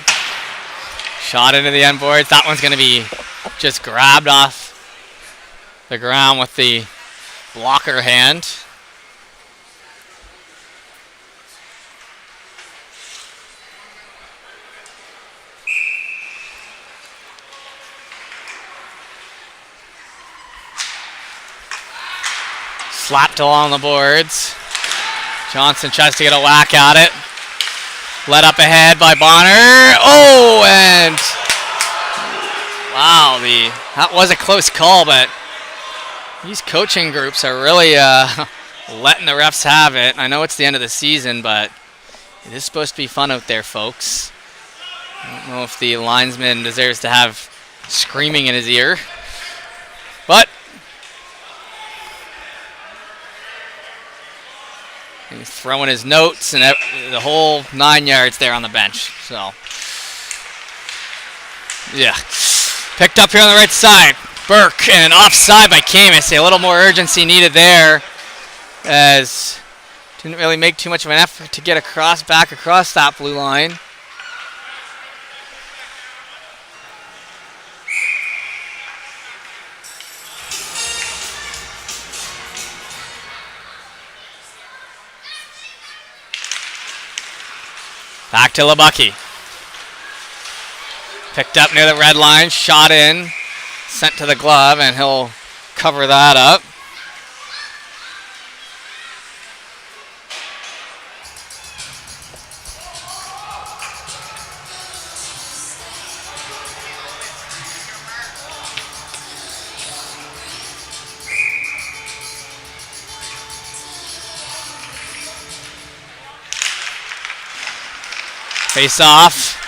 Shot into the end boards. That one's going to be just grabbed off the ground with the blocker hand. Slapped along the boards. Johnson tries to get a whack at it. Led up ahead by Bonner. Oh, and wow, that was a close call, but these coaching groups are really letting the refs have it. I know it's the end of the season, but it is supposed to be fun out there, folks. I don't know if the linesman deserves to have screaming in his ear, but he's throwing his notes and the whole 9 yards there on the bench. So, yeah. Picked up here on the right side. Burke and offside by Camus. A little more urgency needed there, as didn't really make too much of an effort to get back across that blue line. Back to Labucky. Picked up near the red line, shot in, sent to the glove, and he'll cover that up. Face off.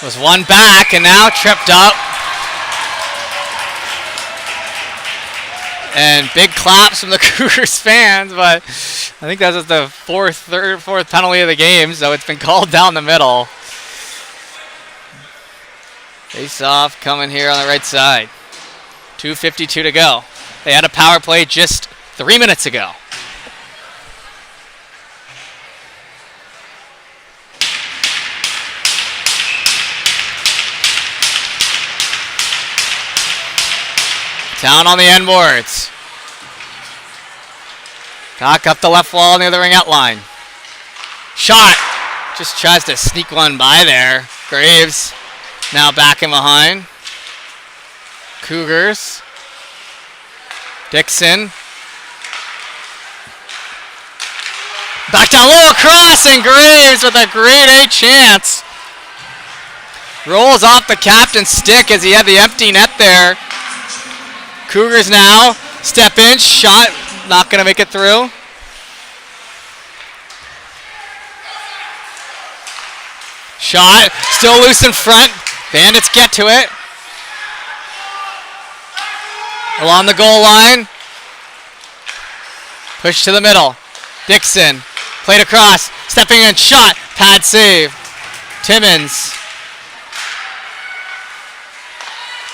Was one back and now tripped up. And big claps from the Cougars fans, but I think that was the fourth penalty of the game, so it's been called down the middle. Face off coming here on the right side. 2:52 to go. They had a power play just 3 minutes ago. Down on the end boards. Cock up the left wall near the ringette line. Shot. Just tries to sneak one by there. Graves now back in behind. Cougars. Dixon. Back down low across, and Graves with a grade A chance. Rolls off the captain's stick as he had the empty net there. Cougars now step in, shot, not going to make it through. Shot, still loose in front. Bandits get to it. Along the goal line. Push to the middle. Dixon, played across, stepping in, shot, pad save. Timmons.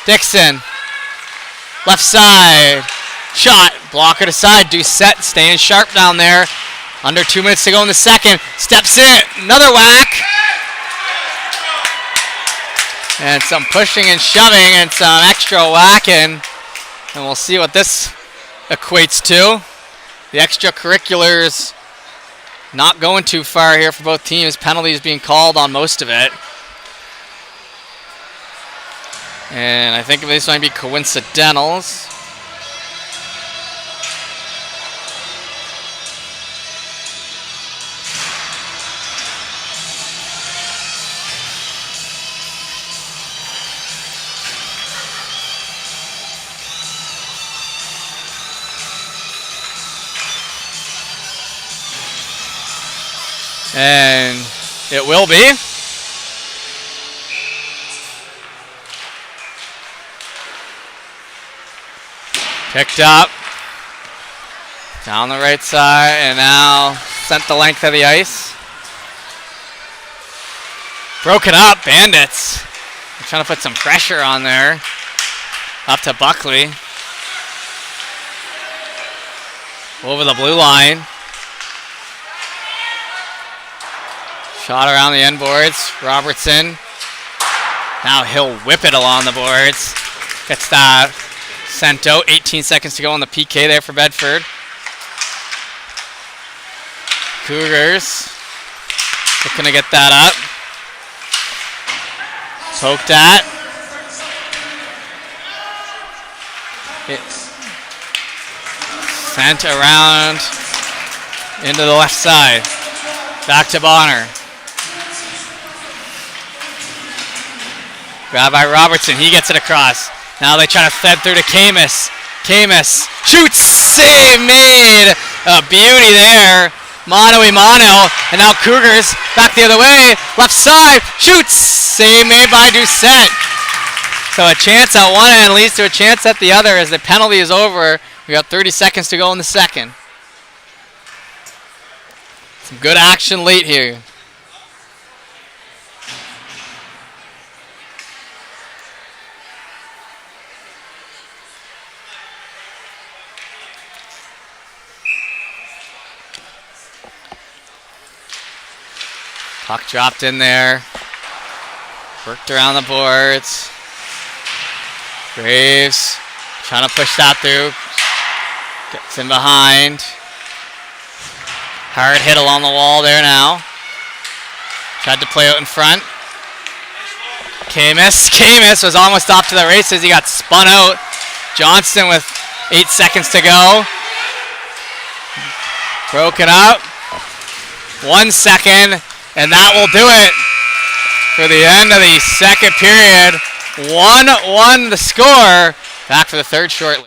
Dixon. Left side, shot, blocker to side, Doucette staying sharp down there. Under 2 minutes to go in the second, steps in, another whack. And some pushing and shoving and some extra whacking. And we'll see what this equates to. The extracurriculars not going too far here for both teams. Penalties being called on most of it. And I think this might be coincidentals. And it will be. Picked up. Down the right side, and now sent the length of the ice. Broken up, Bandits. They're trying to put some pressure on there. Up to Buckley. Over the blue line. Shot around the end boards. Robertson. Now he'll whip it along the boards. Gets that sent out. 18 seconds to go on the PK there for Bedford. Cougars looking to get that up. Poked at. Sent around into the left side. Back to Bonner. Grabbed by Robertson. He gets it across. Now they try to fed through to Camus. Camus shoots. Save made. A beauty there. Mano y mano. And now Cougars back the other way. Left side. Shoots. Save made by Doucette. So a chance at one end leads to a chance at the other as the penalty is over. We got 30 seconds to go in the second. Some good action late here. Puck dropped in there. Worked around the boards. Graves trying to push that through. Gets in behind. Hard hit along the wall there now. Tried to play out in front. Camus was almost off to the races. He got spun out. Johnston with 8 seconds to go. Broken up. 1 second. And that will do it for the end of the second period. 1-1 the score. Back for the third shortly.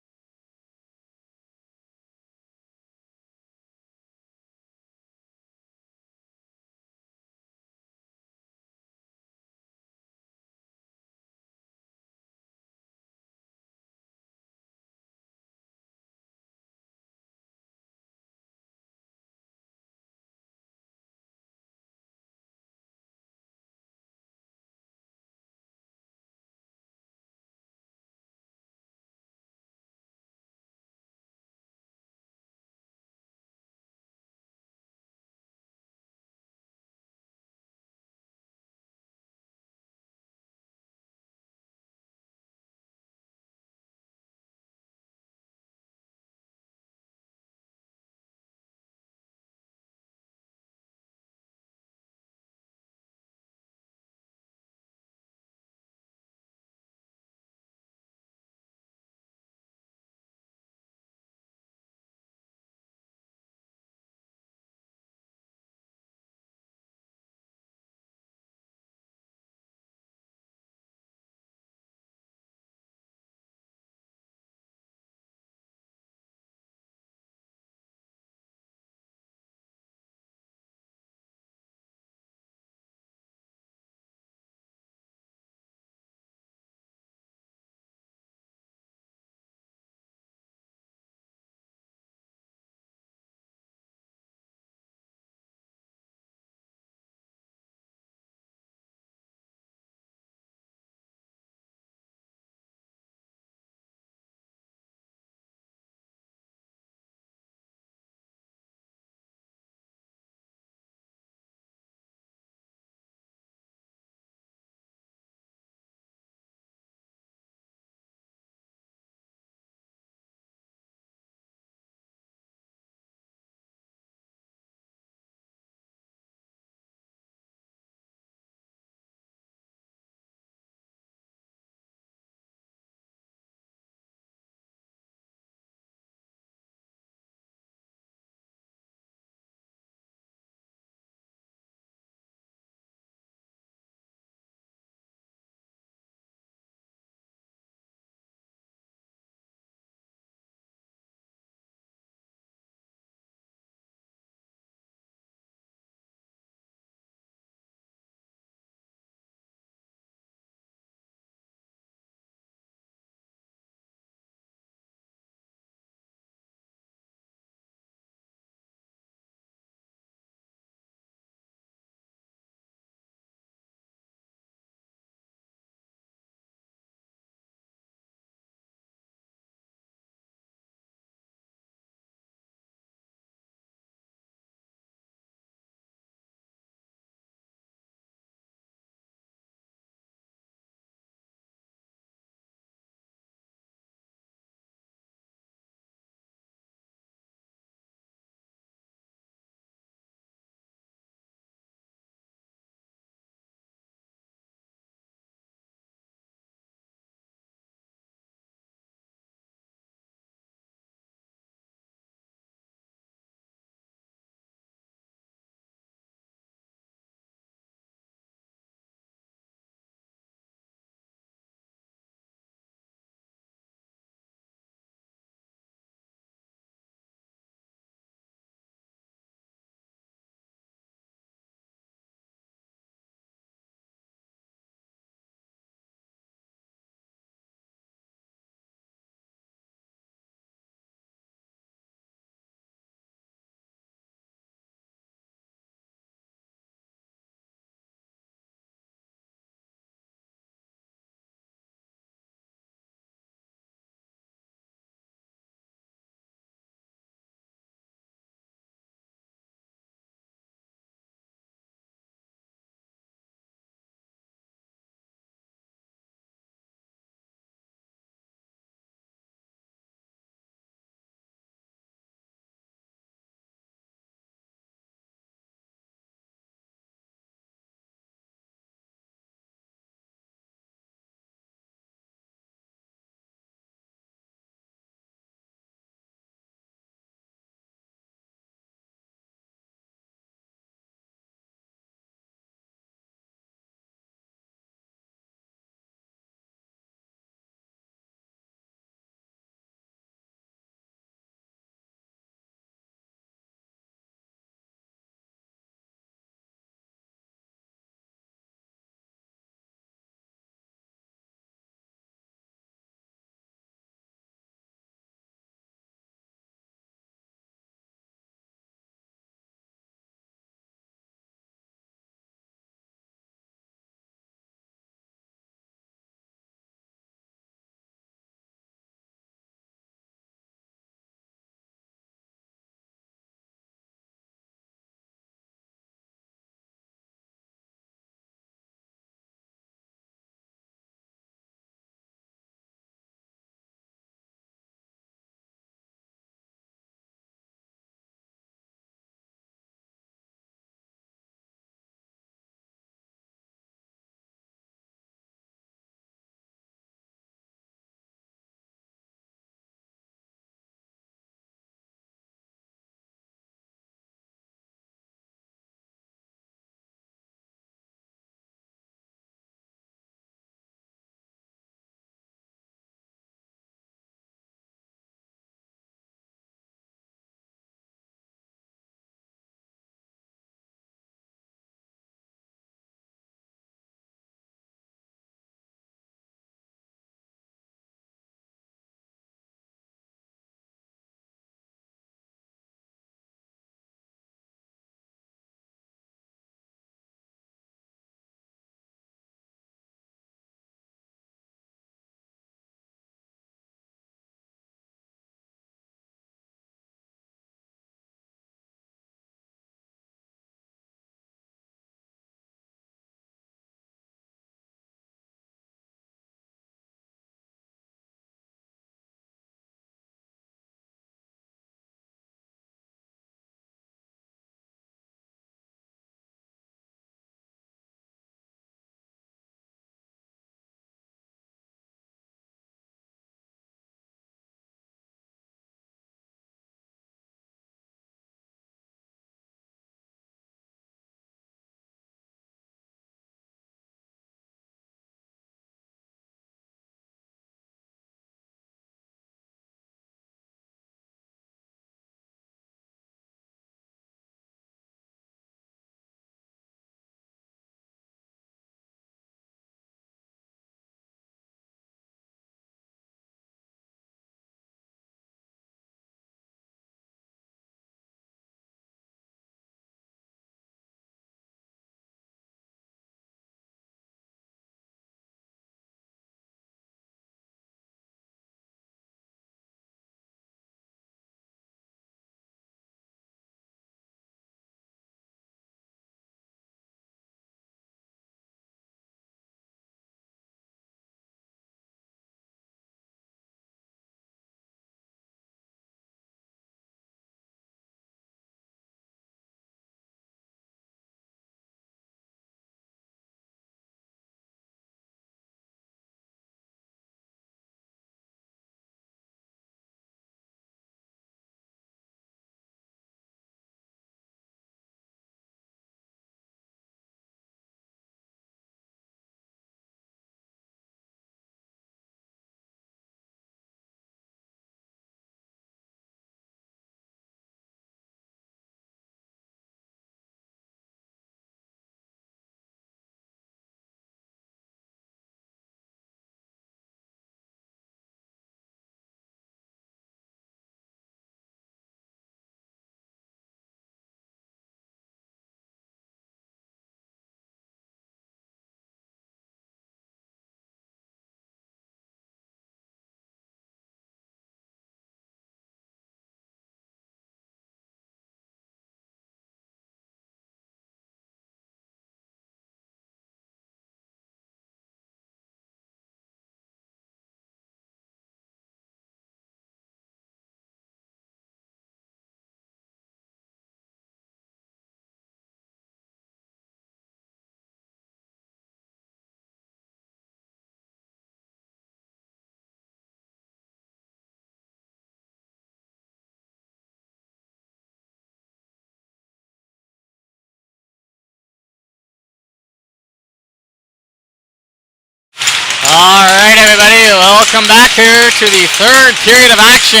All right, everybody, welcome back here to the third period of action,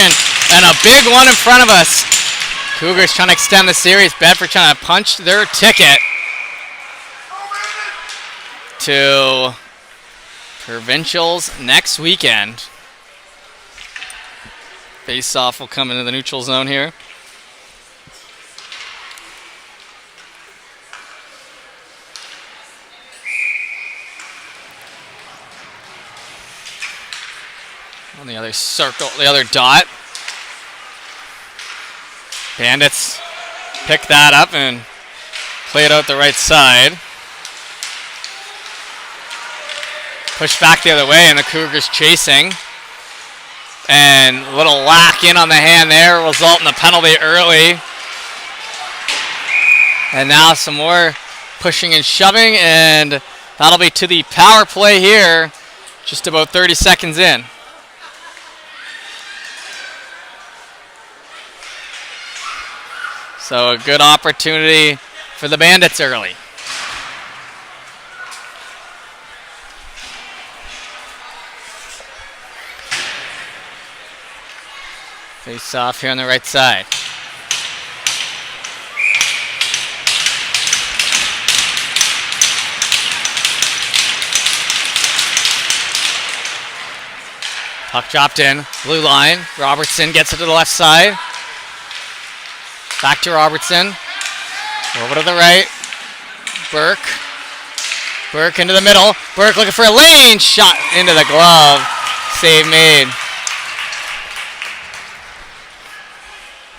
and a big one in front of us. Cougars trying to extend the series. Bedford trying to punch their ticket to provincials next weekend. Face-off will come into the neutral zone here. On the other circle, the other dot. Bandits pick that up and play it out the right side. Push back the other way, and the Cougars chasing. And a little whack in on the hand there, result in a penalty early. And now some more pushing and shoving, and that'll be to the power play here, just about 30 seconds in. So a good opportunity for the Bandits early. Face off here on the right side. Puck dropped in, blue line. Robertson gets it to the left side. Back to Robertson. Over to the right. Burke. Burke into the middle. Burke looking for a lane shot into the glove. Save made.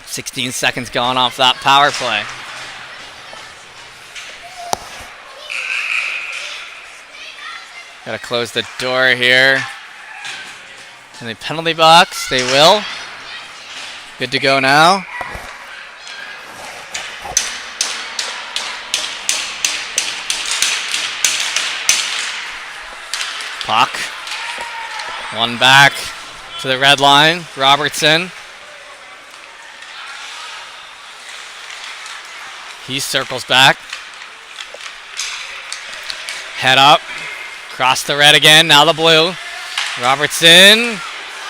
16 seconds gone off that power play. Gotta close the door here. In the penalty box, they will. Good to go now. Puck. One back to the red line. Robertson. He circles back. Head up. Cross the red again. Now the blue. Robertson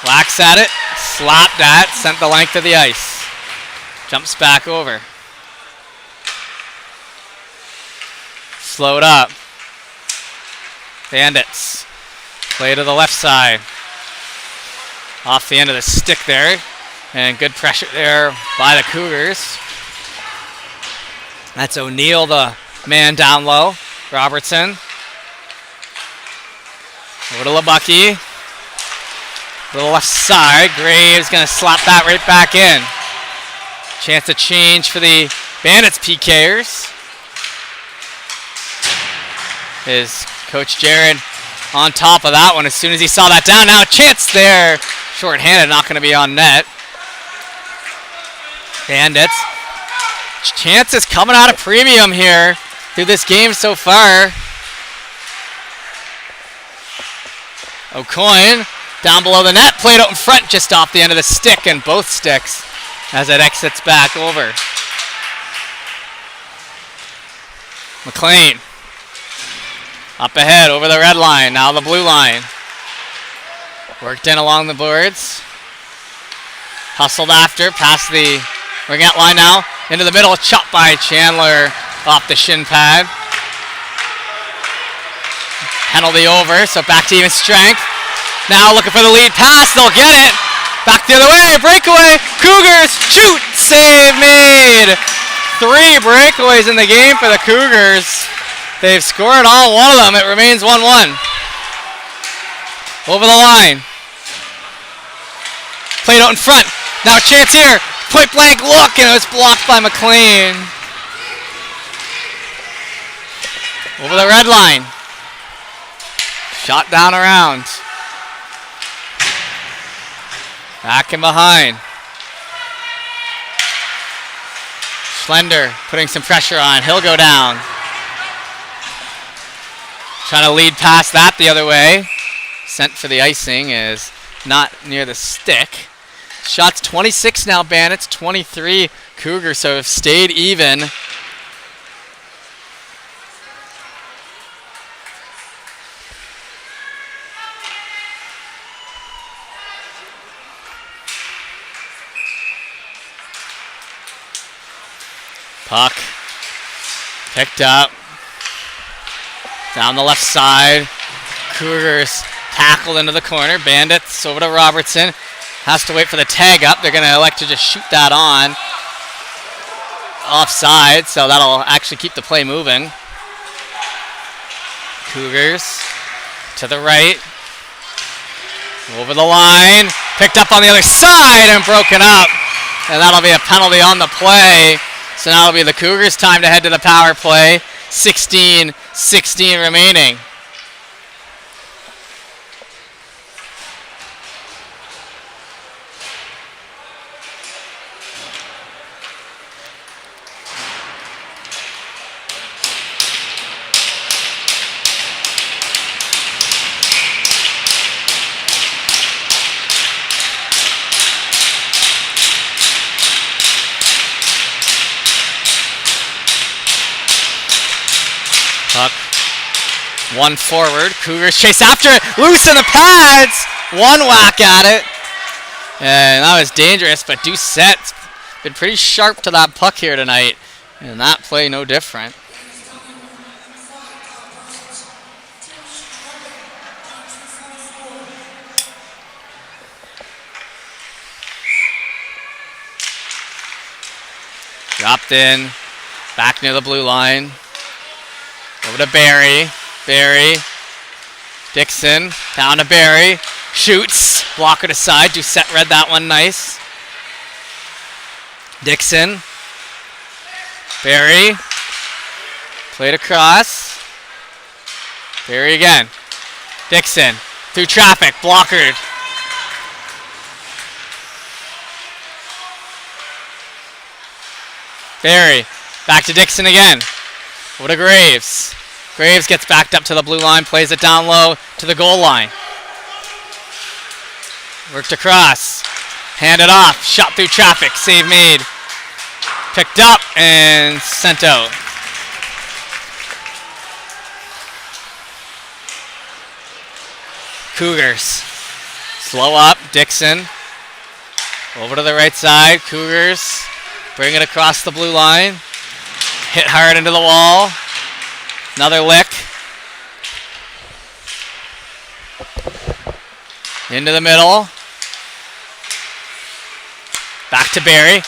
whacks at it. Slapped at. Sent the length of the ice. Jumps back over. Slowed up. Bandits. Play to the left side. Off the end of the stick there. And good pressure there by the Cougars. That's O'Neill, the man down low. Robertson. Over to LeBucky. To the left side. Graves going to slap that right back in. Chance to change for the Bandits PKers. Is Coach Jared on top of that one as soon as he saw that down. Now a chance there. Short-handed, not going to be on net. Bandits. Chances coming out of premium here through this game so far. O'Coin down below the net. Played out in front just off the end of the stick and both sticks as it exits back over. McLean. Up ahead, over the red line, now the blue line. Worked in along the boards. Hustled after, past the ringette line now. Into the middle, chopped by Chandler off the shin pad. Penalty over, so back to even strength. Now looking for the lead pass, they'll get it. Back the other way, breakaway. Cougars shoot, save made. 3 breakaways in the game for the Cougars. They've scored all one of them. It remains 1-1. Over the line. Played out in front. Now a chance here. Point blank look, and it was blocked by McLean. Over the red line. Shot down around. Back and behind. Schlender putting some pressure on. He'll go down. Trying to lead past that the other way. Sent for the icing is not near the stick. Shots 26 now, Bandits, 23 Cougars, so have stayed even. Puck picked up. Down the left side. Cougars tackled into the corner. Bandits over to Robertson. Has to wait for the tag up. They're going to elect to just shoot that on. Offside, so that'll actually keep the play moving. Cougars to the right. Over the line. Picked up on the other side and broken up. And that'll be a penalty on the play. So now it'll be the Cougars' time to head to the power play. 16-16 remaining. Puck, one forward. Cougars chase after it. Loose in the pads. One whack at it. And that was dangerous, but Doucette's been pretty sharp to that puck here tonight. And that play no different. Dropped in. Back near the blue line. Over to Barry. Barry. Dixon. Down to Barry. Shoots. Blocker to side. Doucette read that one nice. Dixon. Barry. Played across. Barry again. Dixon. Through traffic. Blockered. Barry. Back to Dixon again. Over to Graves. Graves gets backed up to the blue line, plays it down low to the goal line. Worked across. Handed off. Shot through traffic. Save made. Picked up and sent out. Cougars. Slow up. Dixon. Over to the right side. Cougars. Bring it across the blue line. Hit hard into the wall. Another lick. Into the middle. Back to Barry.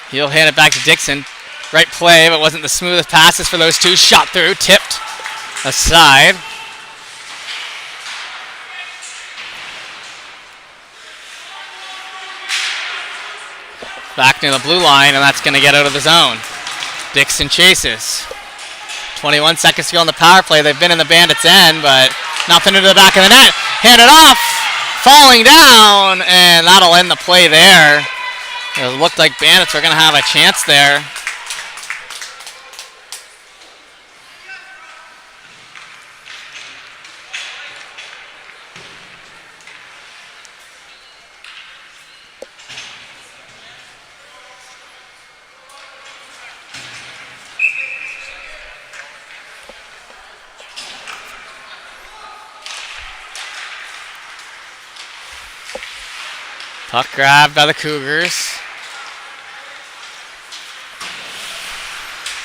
He'll hand it back to Dixon. Right play, but wasn't the smoothest passes for those two. Shot through, tipped aside. Back near the blue line, and that's going to get out of the zone. Dixon chases. 21 seconds to go on the power play. They've been in the Bandits' end, but nothing into the back of the net. Handed off. Falling down, and that'll end the play there. It looked like Bandits were going to have a chance there. Puck grabbed by the Cougars.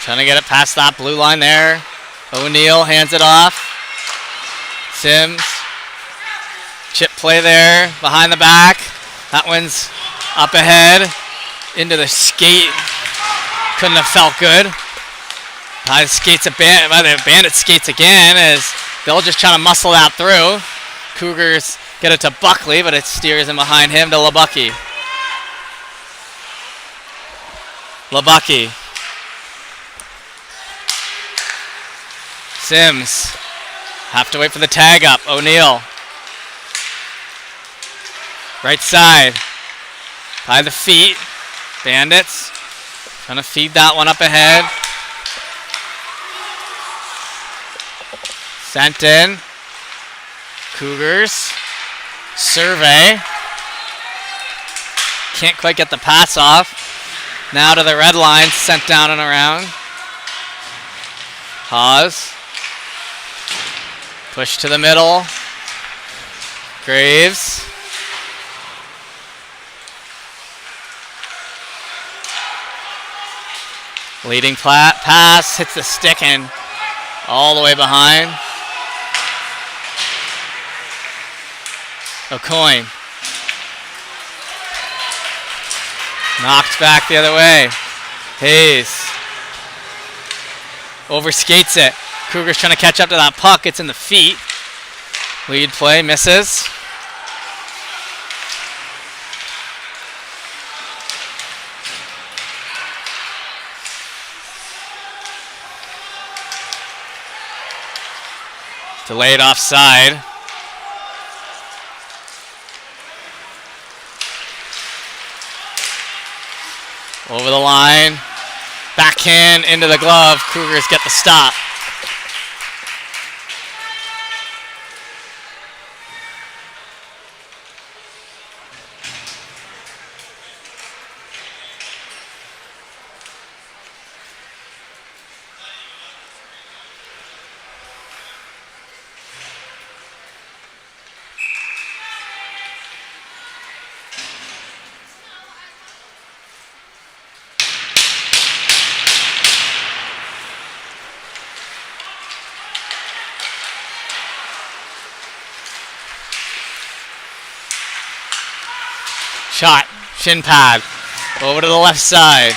Trying to get it past that blue line there. O'Neill hands it off. Sims. Chip play there. Behind the back. That one's up ahead. Into the skate. Couldn't have felt good. By the Bandit skates again as they'll just try to muscle that through. Cougars get it to Buckley, but it steers in behind him to LeBucky. LeBucky. Sims. Have to wait for the tag up. O'Neill. Right side. By the feet. Bandits. Trying to feed that one up ahead. Sent in. Cougars. Survey. Can't quite get the pass off. Now to the red line. Sent down and around. Haas. Push to the middle. Graves. Leading pass, hits the stick and all the way behind. O'Coin. Knocked back the other way. Hayes. Overskates it. Cougars trying to catch up to that puck. It's in the feet. Lead play, misses. Delayed offside. Over the line. Backhand into the glove. Cougars get the stop. Shot, shin pad, over to the left side.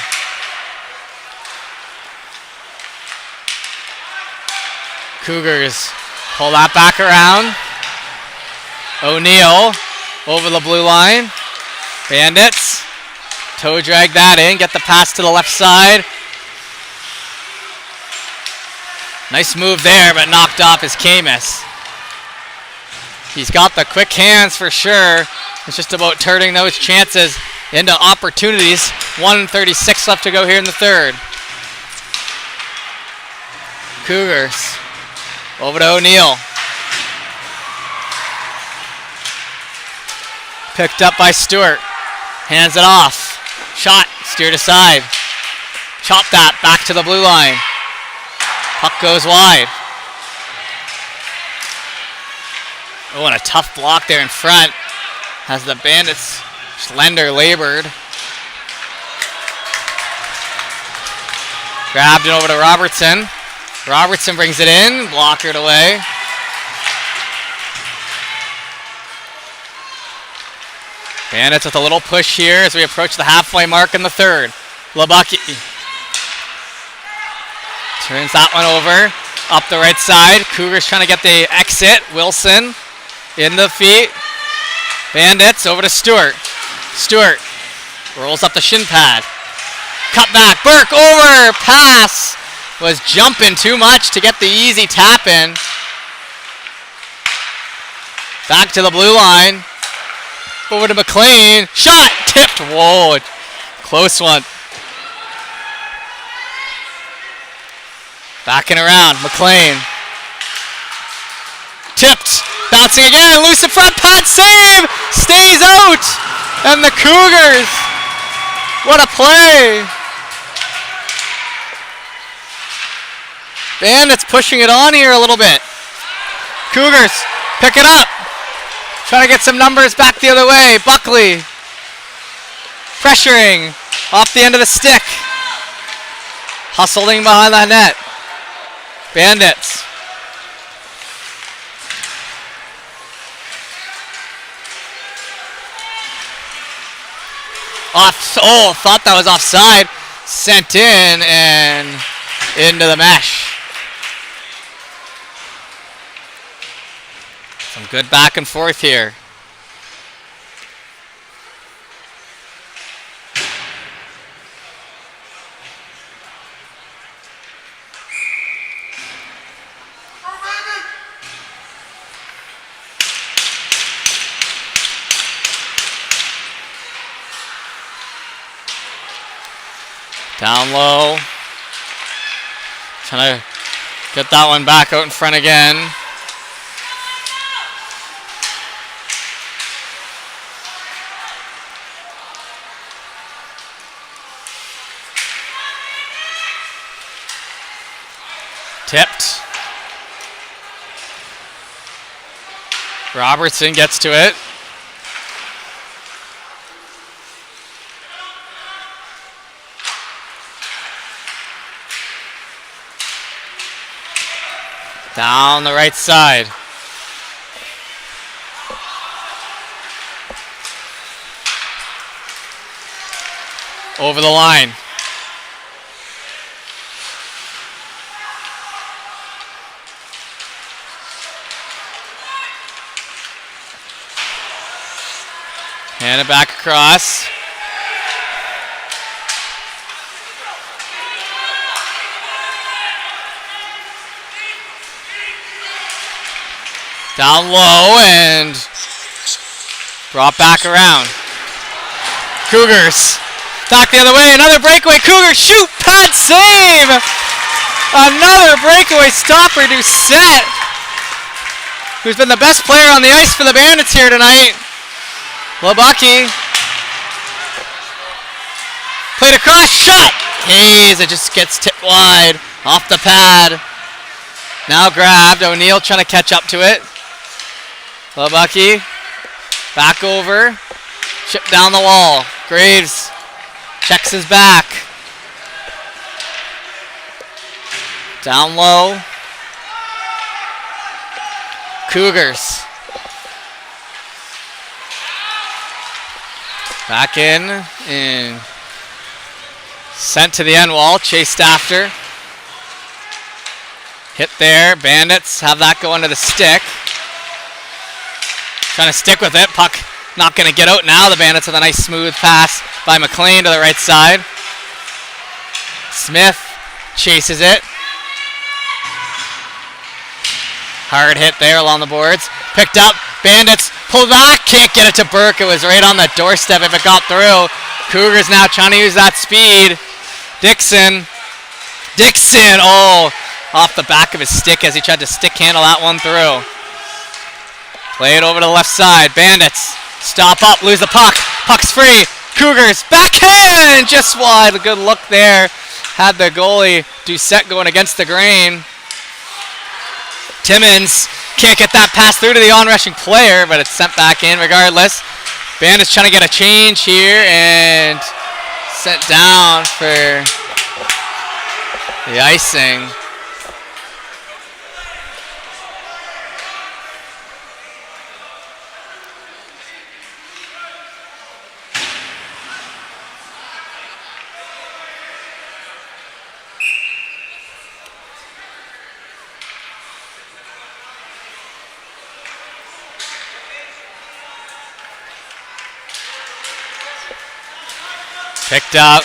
Cougars pull that back around. O'Neill over the blue line. Bandits, toe drag that in, get the pass to the left side. Nice move there, but knocked off his Camus. He's got the quick hands for sure. It's just about turning those chances into opportunities. 1:36 left to go here in the third. Cougars over to O'Neill. Picked up by Stewart. Hands it off. Shot steered aside. Chop that back to the blue line. Puck goes wide. Oh, and a tough block there in front. Has the Bandits slender labored. Grabbed it over to Robertson. Robertson brings it in, blockered away. Bandits with a little push here as we approach the halfway mark in the third. Labucky turns that one over, up the right side. Cougars trying to get the exit. Wilson in the feet. Bandits over to Stewart. Stewart rolls up the shin pad. Cut back. Burke over. Pass. Was jumping too much to get the easy tap in. Back to the blue line. Over to McLean. Shot. Tipped. Whoa. Close one. Backing around. McLean. Tipped. Bouncing again, loose in front, pad save! Stays out! And the Cougars, what a play! Bandits pushing it on here a little bit. Cougars, pick it up. Trying to get some numbers back the other way. Buckley, pressuring, off the end of the stick. Hustling behind the net. Bandits. Off, oh, thought that was offside. Sent in and into the mesh. Some good back and forth here. Down low. Trying to get that one back out in front again. Tipped. Robertson gets to it. Down the right side. Over the line. Hand it back across. Down low and brought back around. Cougars back the other way. Another breakaway. Cougars shoot. Pad save. Another breakaway stopper to Set, who's been the best player on the ice for the Bandits here tonight. Lobaki. Played across. Shot. Hayes. It just gets tipped wide off the pad. Now grabbed. O'Neill trying to catch up to it. Lobaki. Back over. Chip down the wall. Graves checks his back. Down low. Cougars. Back in and sent to the end wall. Chased after. Hit there. Bandits have that go under the stick. Trying to stick with it. Puck not going to get out now. The Bandits with a nice smooth pass by McLean to the right side. Smith chases it. Hard hit there along the boards. Picked up. Bandits pull back. Can't get it to Burke. It was right on the doorstep if it got through. Cougars now trying to use that speed. Dixon. Oh, off the back of his stick as he tried to stick handle that one through. Play it over to the left side. Bandits stop up, lose the puck. Puck's free. Cougars backhand just wide. A good look there. Had the goalie Doucette going against the grain. Timmins can't get that pass through to the on-rushing player, but it's sent back in regardless. Bandits trying to get a change here and sent down for the icing. Picked up.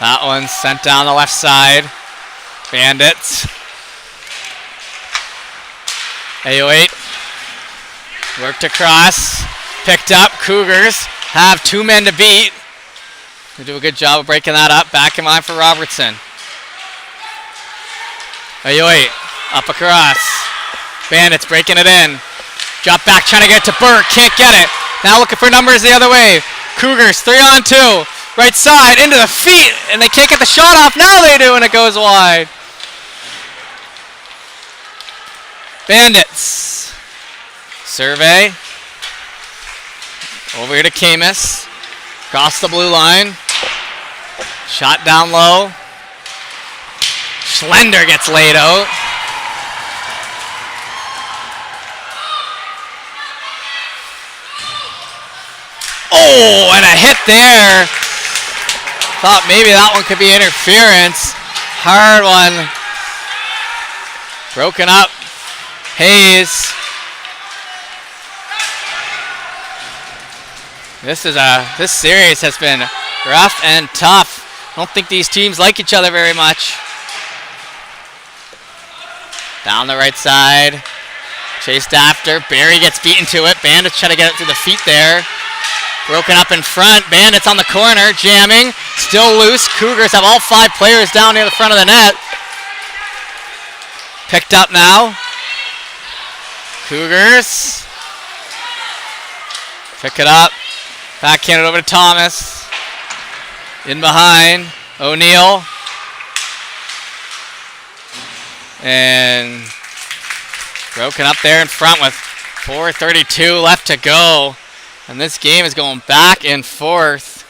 That one sent down the left side. Bandits. AO8 worked across. Picked up. Cougars have two men to beat. They do a good job of breaking that up. Back in line for Robertson. AO8 up across. Bandits breaking it in. Drop back, trying to get it to Burke. Can't get it. Now looking for numbers the other way. Cougars 3-on-2. Right side, into the feet, and they can't get the shot off. Now they do, and it goes wide. Bandits. Survey. Over here to Camus. Across the blue line. Shot down low. Schlender gets laid out. Oh, and a hit there. Thought maybe that one could be interference. Hard one. Broken up. Hayes. This series has been rough and tough. I don't think these teams like each other very much. Down the right side. Chased after. Barry gets beaten to it. Bandits trying to get it through the feet there. Broken up in front. Bandits on the corner. Jamming. Still loose. Cougars have all 5 players down near the front of the net. Picked up now. Cougars. Pick it up. Backhand it over to Thomas. In behind. O'Neill. And broken up there in front with 4:32 left to go. And this game is going back and forth.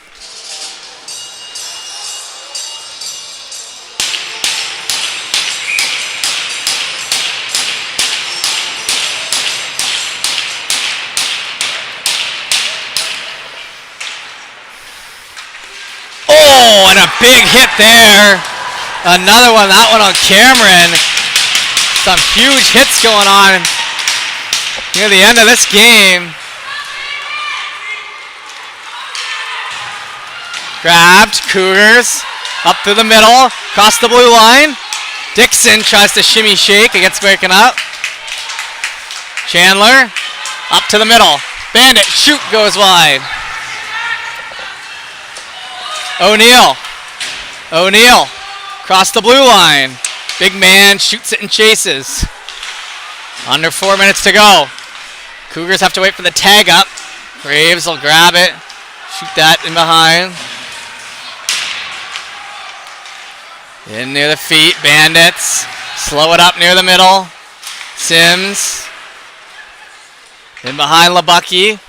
a big hit there. Another one, that one on Cameron. Some huge hits going on near the end of this game. Grabbed, Cougars, up through the middle, across the blue line. Dixon tries to shimmy shake, it gets broken up. Chandler, up to the middle. Bandit, shoot, goes wide. O'Neal, across the blue line. Big man shoots it and chases. Under 4 minutes to go. Cougars have to wait for the tag up. Graves will grab it, shoot that in behind. In near the feet, Bandits. Slow it up near the middle. Sims. In behind Labucky.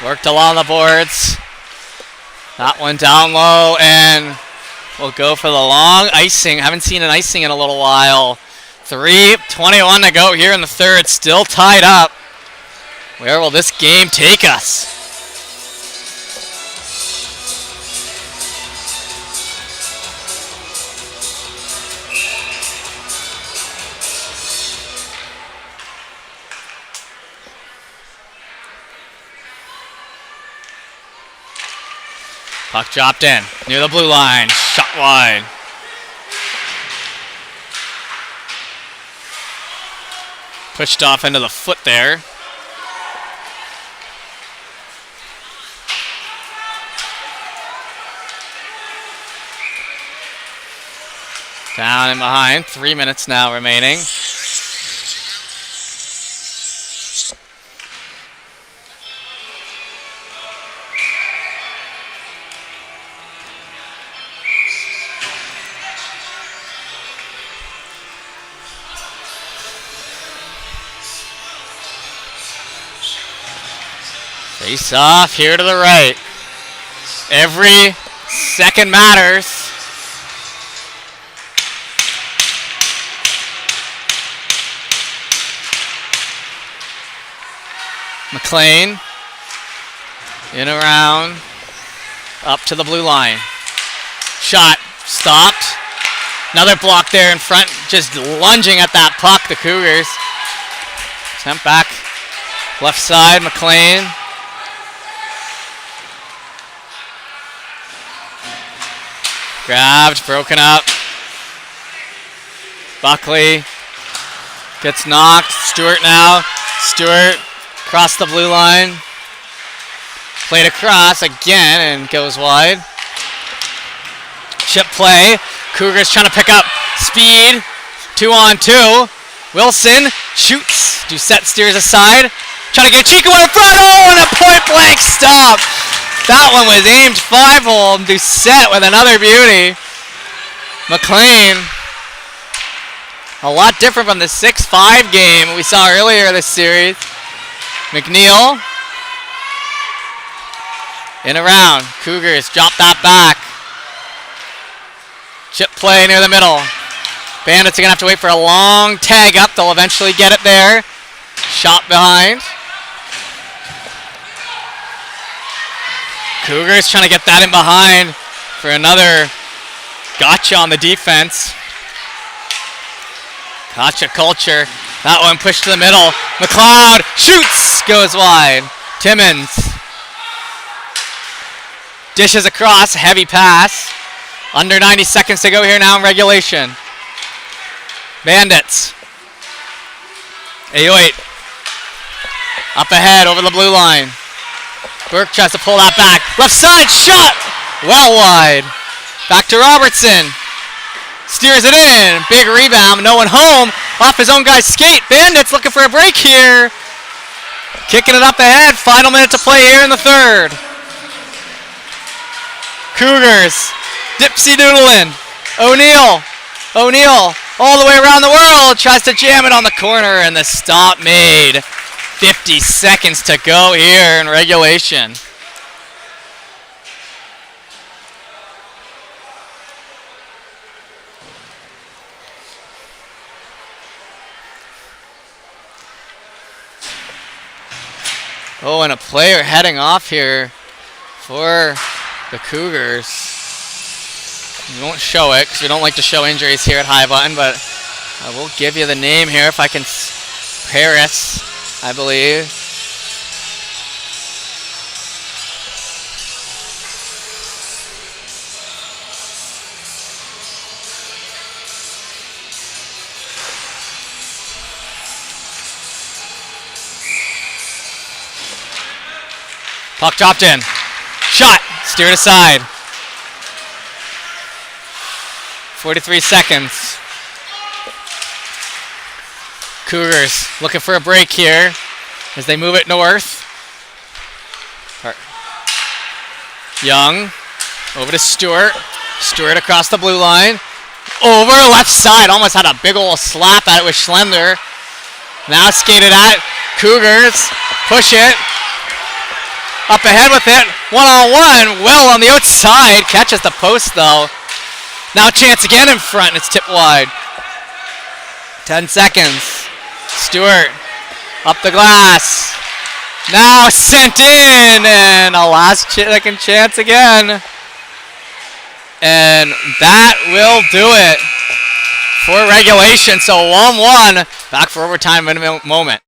Worked along the boards. That one down low, and we'll go for the long icing. Haven't seen an icing in a little while. 3:21 to go here in the third. Still tied up. Where will this game take us? Puck dropped in near the blue line. Shot wide. Pushed off into the foot there. Down and behind. 3 minutes now remaining. Face off here to the right. Every second matters. McLean in around up to the blue line. Shot stopped. Another block there in front, just lunging at that puck, the Cougars. Sent back left side, McLean. Grabbed, broken up. Buckley gets knocked. Stewart now. Stewart across the blue line. Played across again and goes wide. Chip play. Cougars trying to pick up speed. 2-on-2. Wilson shoots. Doucette steers aside. Trying to get Chico in front. Oh, and a point blank stop. That one was aimed 5-hole. Doucette with another beauty. McLean. A lot different from the 6-5 game we saw earlier this series. McNeil. In around. Cougars drop that back. Chip play near the middle. Bandits are going to have to wait for a long tag up. They'll eventually get it there. Shot behind. Cougars trying to get that in behind for another gotcha on the defense. Gotcha culture. That one pushed to the middle. McLeod shoots, goes wide. Timmons dishes across, heavy pass. Under 90 seconds to go here now in regulation. Bandits. 808. Up ahead over the blue line. Burke tries to pull that back. Left side shot. Well wide. Back to Robertson. Steers it in. Big rebound. No one home. Off his own guy's skate. Bandits looking for a break here. Kicking it up ahead. Final minute to play here in the third. Cougars. Dipsy doodling. O'Neal all the way around the world. Tries to jam it on the corner and the stop made. 50 seconds to go here in regulation. Oh, and a player heading off here for the Cougars. We won't show it because we don't like to show injuries here at High Button, but I will give you the name here if I can. Paris, I believe. Puck dropped in. Shot. Steered aside. 43 seconds. Cougars looking for a break here as they move it north. Young over to Stewart. Stewart across the blue line. Over left side. Almost had a big old slap at it with Schlender. Now skated at. Cougars push it. Up ahead with it. One-on-one. Will on the outside. Catches the post though. Now a chance again in front. It's tipped wide. 10 seconds. Stewart up the glass. Now sent in. And a last second chance again. And that will do it for regulation. So 1-1. Back for overtime in a moment.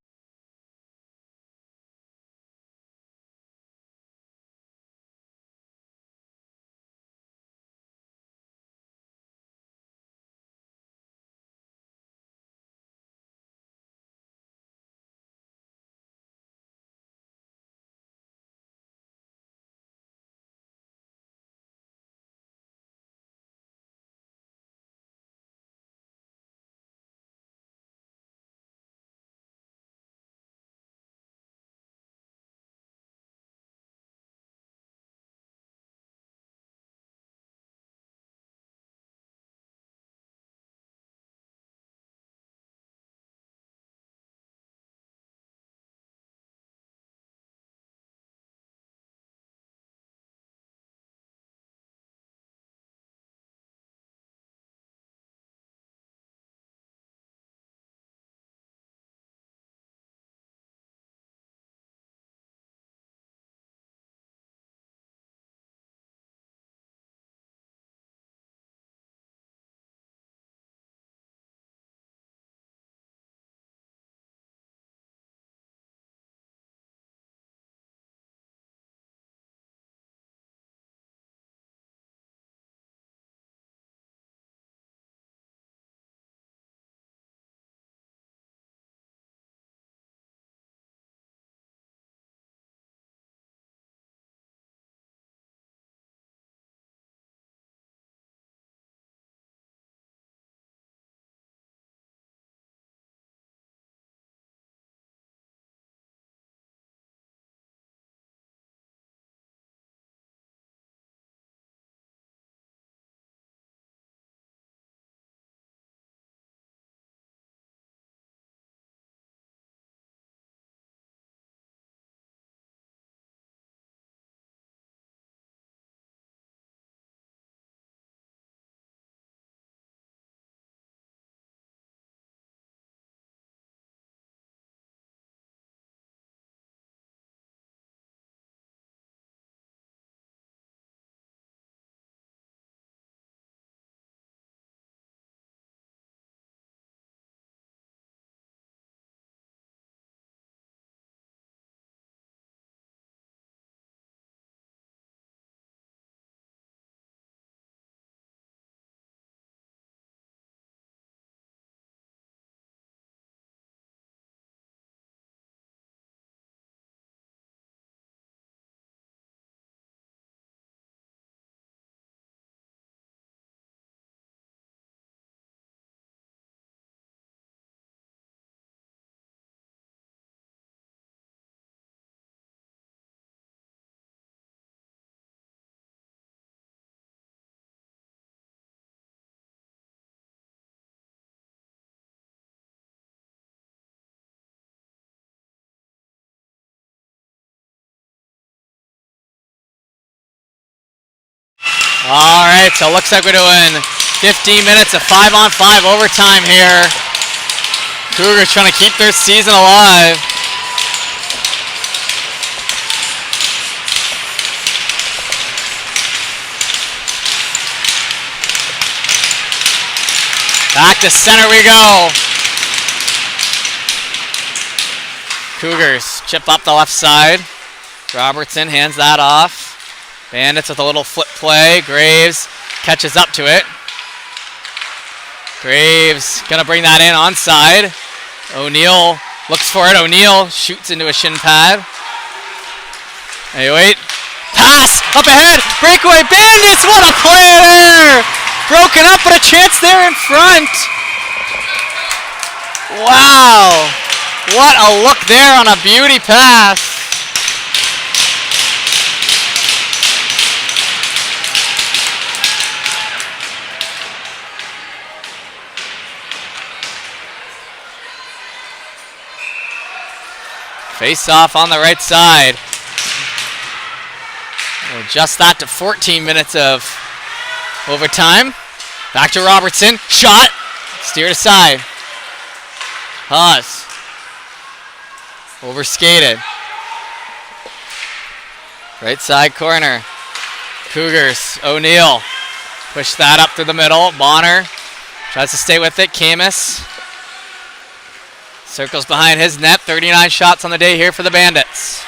All right, so it looks like we're doing 15 minutes of 5-on-5 overtime here. Cougars trying to keep their season alive. Back to center we go. Cougars chip up the left side. Robertson hands that off. Bandits with a little flip play. Graves catches up to it. Graves gonna bring that in onside. O'Neill looks for it. O'Neill shoots into a shin pad. Hey, wait. Pass up ahead. Breakaway. Bandits. What a play there. Broken up, but a chance there in front. Wow. What a look there on a beauty pass. Face off on the right side. We'll adjust that to 14 minutes of overtime. Back to Robertson. Shot. Steered aside. Haas. Overskated. Right side corner. Cougars. O'Neill. Push that up through the middle. Bonner tries to stay with it. Camus. Circles behind his net. 39 shots on the day here for the Bandits.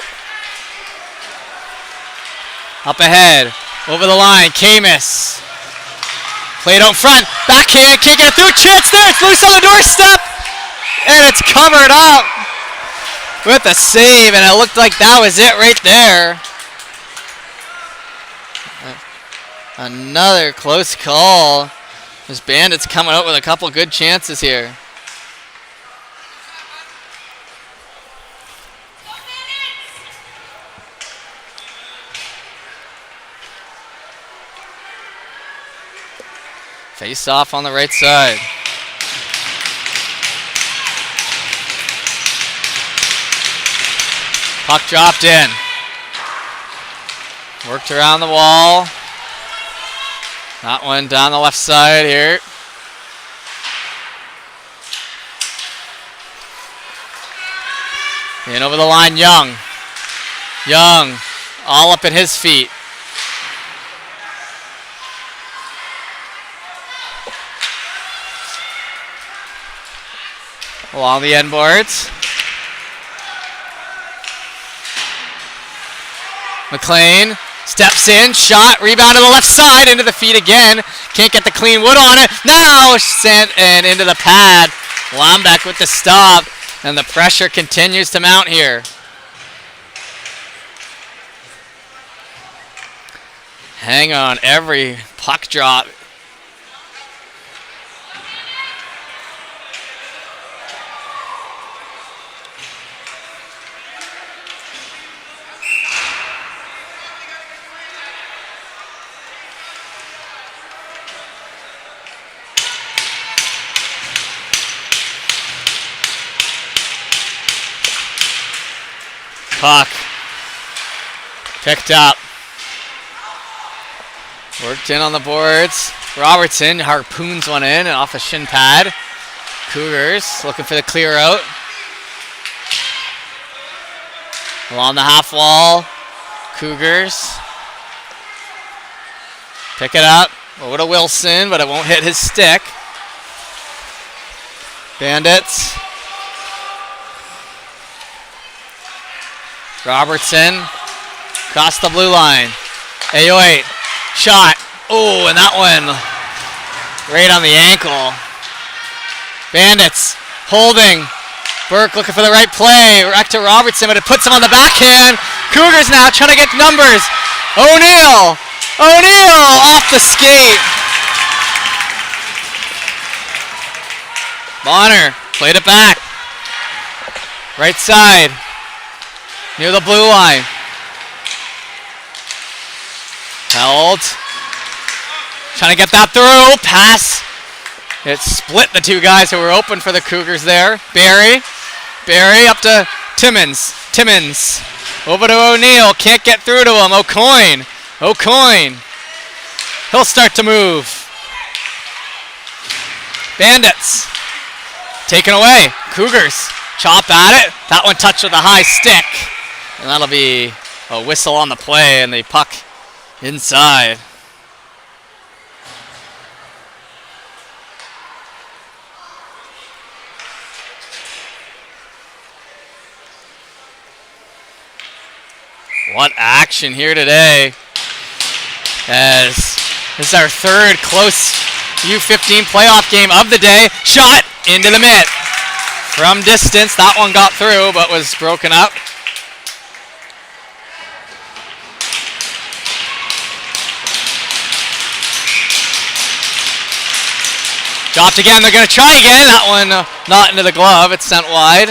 Up ahead. Over the line. Camus. Played out front. Backhand. Can't get it through. Chance there. It's loose on the doorstep. And it's covered up with a save. And it looked like that was it right there. Another close call. This Bandits coming out with a couple good chances here. Face off on the right side. Puck dropped in. Worked around the wall. That one down the left side here. And over the line, Young. Young, all up at his feet. Along the end boards. McLean steps in, shot, rebound to the left side, into the feet again. Can't get the clean wood on it. Now sent and into the pad. Lombeck with the stop, and the pressure continues to mount here. Hang on every puck drop. Puck picked up. Worked in on the boards. Robertson harpoons one in and off a shin pad. Cougars looking for the clear out. Along the half wall. Cougars pick it up. Over to Wilson, but it won't hit his stick. Bandits. Robertson across the blue line. 808 shot. Oh, and that one right on the ankle. Bandits holding. Burke looking for the right play. Back to Robertson, but it puts him on the backhand. Cougars now trying to get numbers. O'Neill. O'Neill off the skate. Bonner played it back. Right side. Near the blue line. Held. Trying to get that through. Pass. It split the two guys who were open for the Cougars there. Barry. Barry up to Timmins. Timmins. Over to O'Neill. Can't get through to him. O'Coin. O'Coin. He'll start to move. Bandits. Taken away. Cougars. Chop at it. That one touched with a high stick. And that'll be a whistle on the play and the puck inside. What action here today, as this is our third close U15 playoff game of the day. Shot into the mitt from distance. That one got through but was broken up. Dropped again. They're going to try again. That one not into the glove. It's sent wide.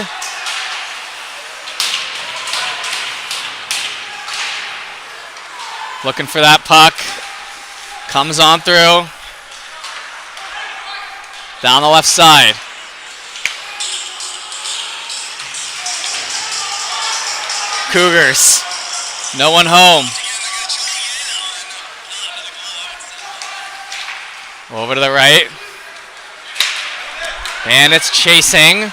Looking for that puck. Comes on through. Down the left side. Cougars. No one home. Over to the right. Bandits chasing.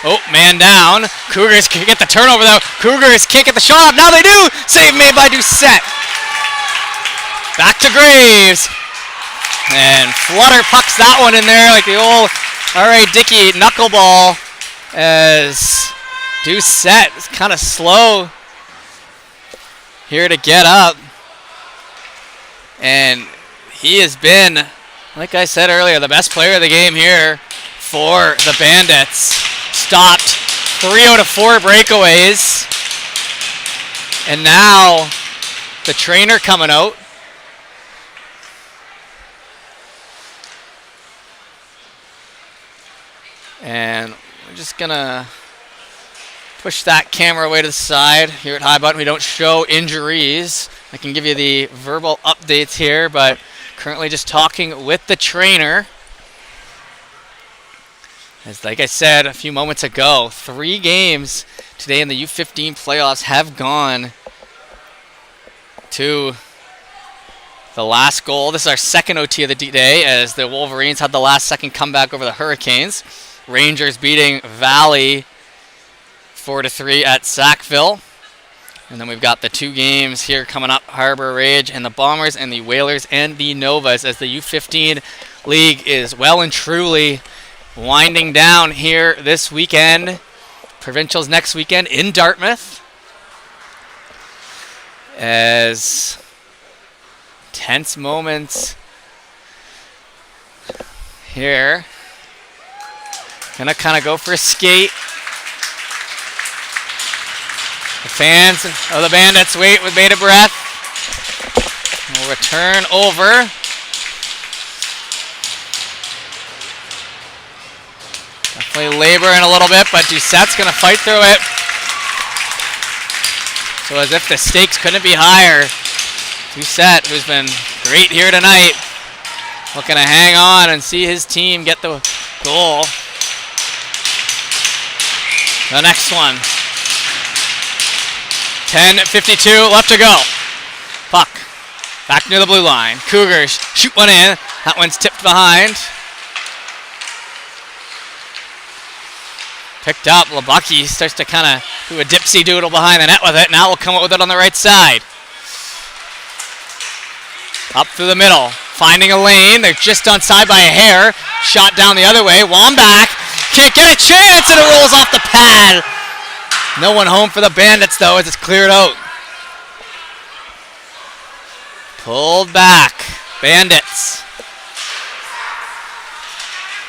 Oh, man down. Cougars can get the turnover though. Cougars can't get the shot up. Now they do. Save made by Doucette. Back to Graves. And Flutter pucks that one in there like the old R.A. Dickey knuckleball, as Doucette is kind of slow here to get up. And he has been, like I said earlier, the best player of the game here for the Bandits. Stopped 3 out of 4 breakaways. And now the trainer coming out. And we're just going to push that camera away to the side. Here at High Button, we don't show injuries. I can give you the verbal updates here, but currently just talking with the trainer. As like I said a few moments ago, 3 games today in the U15 playoffs have gone to the last goal. This is our second OT of the day, as the Wolverines had the last second comeback over the Hurricanes. Rangers beating Valley 4-3 at Sackville. And then we've got the 2 games here coming up, Harbor Rage and the Bombers and the Whalers and the Novas, as the U15 league is well and truly winding down here this weekend. Provincials next weekend in Dartmouth. As tense moments here. Gonna kind of go for a skate. The fans of the Bandits wait with bated breath. We'll return over. Definitely laboring a little bit, but Doucette's gonna fight through it. So as if the stakes couldn't be higher. Doucette, who's been great here tonight, looking to hang on and see his team get the goal. The next one. 10:52 left to go. Puck back near the blue line. Cougars shoot one in. That one's tipped behind. Picked up. Labucky starts to kind of do a dipsy doodle behind the net with it. Now we'll come up with it on the right side. Up through the middle. Finding a lane. They're just onside by a hair. Shot down the other way. Wambach can't get a chance, and it rolls off the pad. No one home for the Bandits, though, as it's cleared out. Pulled back. Bandits.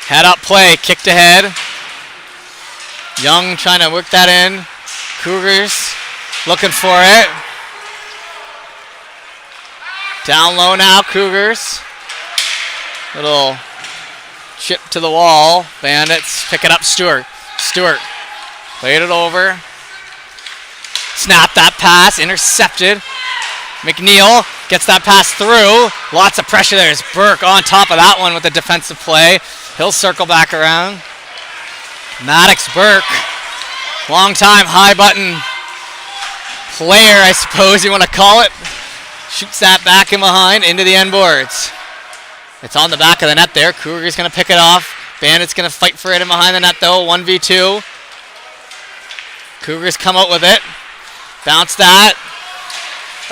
Head up play. Kicked ahead. Young trying to work that in. Cougars looking for it. Down low now, Cougars. Little chip to the wall. Bandits pick it up, Stewart. Stewart played it over. Snap that pass, intercepted. McNeil gets that pass through. Lots of pressure there. There's Burke on top of that one with the defensive play. He'll circle back around. Maddox Burke, long time High Button player, I suppose you want to call it. Shoots that back in behind into the end boards. It's on the back of the net there. Cougars going to pick it off. Bandits going to fight for it in behind the net though. 1v2. Cougars come out with it. Bounce that.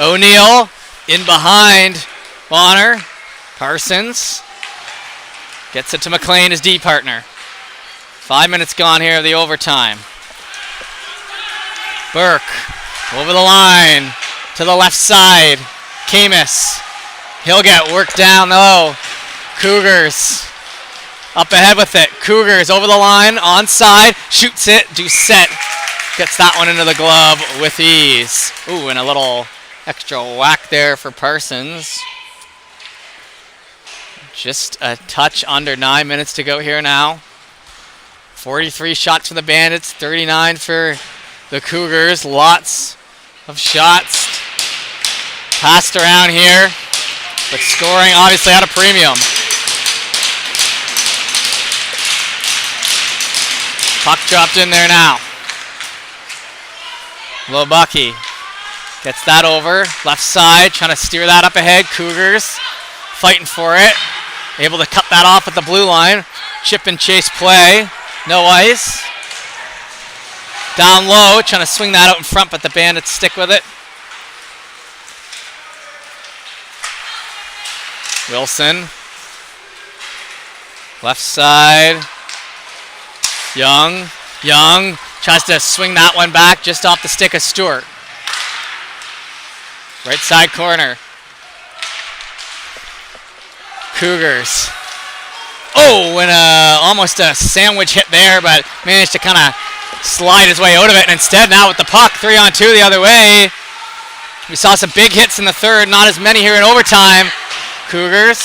O'Neill in behind Bonner. Parsons gets it to McLean, his D partner. 5 minutes gone here of the overtime. Burke over the line to the left side. Camus. He'll get worked down though. Cougars up ahead with it. Cougars over the line, onside, shoots it. Doucette gets that one into the glove with ease. Ooh, and a little extra whack there for Parsons. Just a touch under 9 minutes to go here now. 43 shots for the Bandits, 39 for the Cougars. Lots of shots passed around here, but scoring obviously at a premium. Puck dropped in there now. Lobucky gets that over. Left side, trying to steer that up ahead. Cougars fighting for it. Able to cut that off at the blue line. Chip and chase play. No ice. Down low, trying to swing that out in front, but the Bandits stick with it. Wilson. Left side. Young tries to swing that one back just off the stick of Stewart. Right side corner. Cougars. Oh, and almost a sandwich hit there, but managed to kind of slide his way out of it. And instead now with the puck, 3-on-2 the other way. We saw some big hits in the third, not as many here in overtime. Cougars